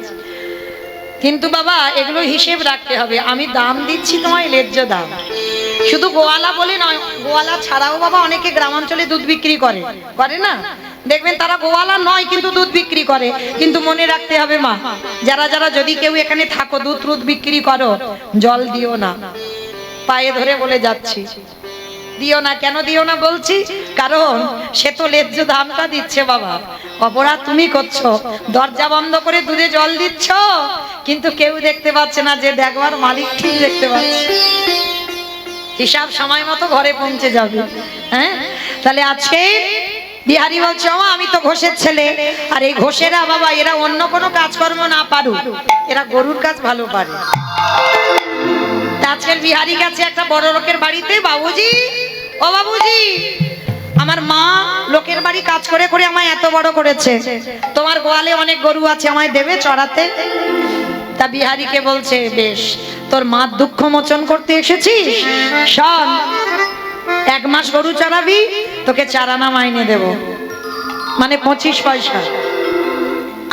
কিন্তু বাবা এগুলো হিসেব রাখতে হবে। আমি দাম দিচ্ছি তোমায় ন্যায্য দাম। শুধু গোয়ালা বলে নয়, গোয়ালা ছাড়াও বাবা অনেকে গ্রামাঞ্চলে দুধ বিক্রি করে, করে না? দেখবেন তারা গোয়ালা নয় কিন্তু দুধ বিক্রি করে। কিন্তু মনে রাখতে হবে মা, যারা যারা যদি কেউ এখানে থাকো দুধ দুধ বিক্রি করো, জল দিও না, পায়ে ধরে বলে যাচ্ছি দিও না। কেন দিও না বলছি? কারণ সে তো ন্যায্য দামটা দিচ্ছে বাবা, অপরাধ তুমি করছো। দরজা বন্ধ করে দুধে জল দিচ্ছ, কিন্তু কেউ দেখতে পাচ্ছে না, যে দেখবার মালিক ঠিক দেখতে পাচ্ছে। হিসাব সময় মতো ঘরে পৌঁছে যাবে। হ্যাঁ, তাহলে আজকে বিহারি বলছে মা আমি তো ঘোষের ছেলে, আর এই ঘোষেরা বাবা এরা অন্য কোনো কাজকর্ম না পারুক, এরা গরুর কাজ ভালো পারে। আজকের বিহারি গেছে একটা বড় লোকের বাড়িতে, বাবুজি ও বাবুজি, আমার মা লোকের বাড়ি কাজ করে করে আমায় এত বড় করেছে, তোমার গোয়ালে অনেক গরু আছে, আমায় দেবে চড়াতে? তা বিহারীকে বলছে বেশ, তোর মার দুঃখ মোচন করতে এসেছিস, শোন 1 মাস গরু চড়াবি, তোকে 4 আনা মাইনে দেব, মানে 25 পয়সা।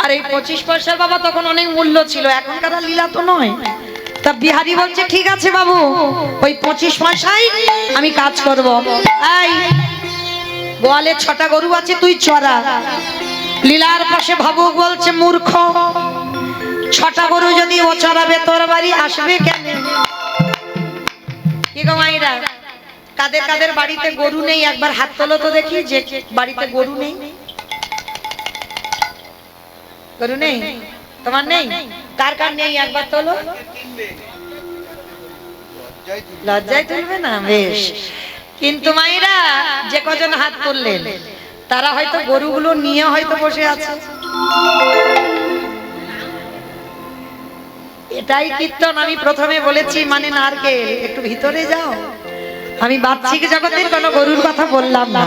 আর এই 25 পয়সার বাবা তখন অনেক মূল্য ছিল, এখনকার লীলা তো নয়। তা বিহারী বলছে ঠিক আছে বাবু, ওই 25 পয়সায় আমি কাজ করব। এই গোয়ালে 6টা গরু আছে, তুই চড়া। লীলার পাশে ভাবুক বলছে মূর্খ, 6টা গরু যদি ও চড়াবে তোর বাড়ি আসবে কেন? কি গো মাইরা, কাদের কাদের বাড়িতে গরু নেই একবার হাত তোলো তো দেখি, যে বাড়িতে গরু নেই। গরু নেই? তোমার নেই? কার কার নেই একবার তোলো। লজ্জায় তুলবে না? বেশ। কিন্তু মাইরা যে কজন হাত তুললেন তারা হয়তো গরুগুলো নিয়ে হয়তো বসে আছে। এটাই কীর্তন। আমি প্রথমে বলেছি মানে নারকেল, একটু ভিতরে যাও। আমি বাহ্যিক জগতের কোনো গরুর কথা বললাম না।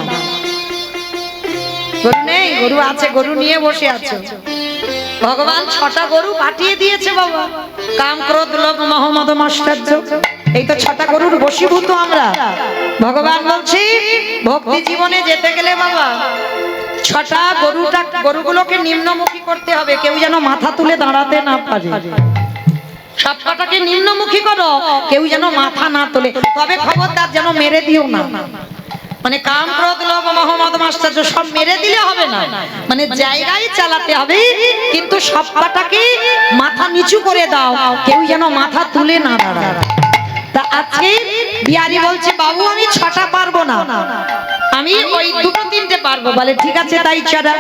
গরু নেই? গরু আছে, গরু নিয়ে বসে আছো। ভগবান 6টা গরু পাঠিয়ে দিয়েছে বাবা, কাম ক্রোধ লোভ মোহ মদ মাশ্চর্য, এই তো 6টা গরুর বশীভূত আমরা। ভগবান বলছি ভক্তি জীবনে যেতে গেলে বাবা 6টা গরুগুলোকে নিম্নমুখী করতে হবে, কেউ যেন মাথা তুলে দাঁড়াতে না পারে। সবকটাকে নিম্নমুখী করো, কেউ যেন মাথা না তোলে। তবে খবরদার যেন মেরে দিও না, মানে কাম ক্রোধ লোভ মোহ মদ মাশ্চর্য সব মেরে দিলে হবে না, মানে জায়গায় চালাতে হবে, কিন্তু সবকটাকে মাথা নিচু করে দাও, কেউ যেন মাথা তুলে না দাঁড়ায়। তা আজকে বিহারী বলছে বাবু আমি 6টা পারবো না, আমি ওই 2-3টে পারবো। বলে ঠিক আছে তাই চড়া।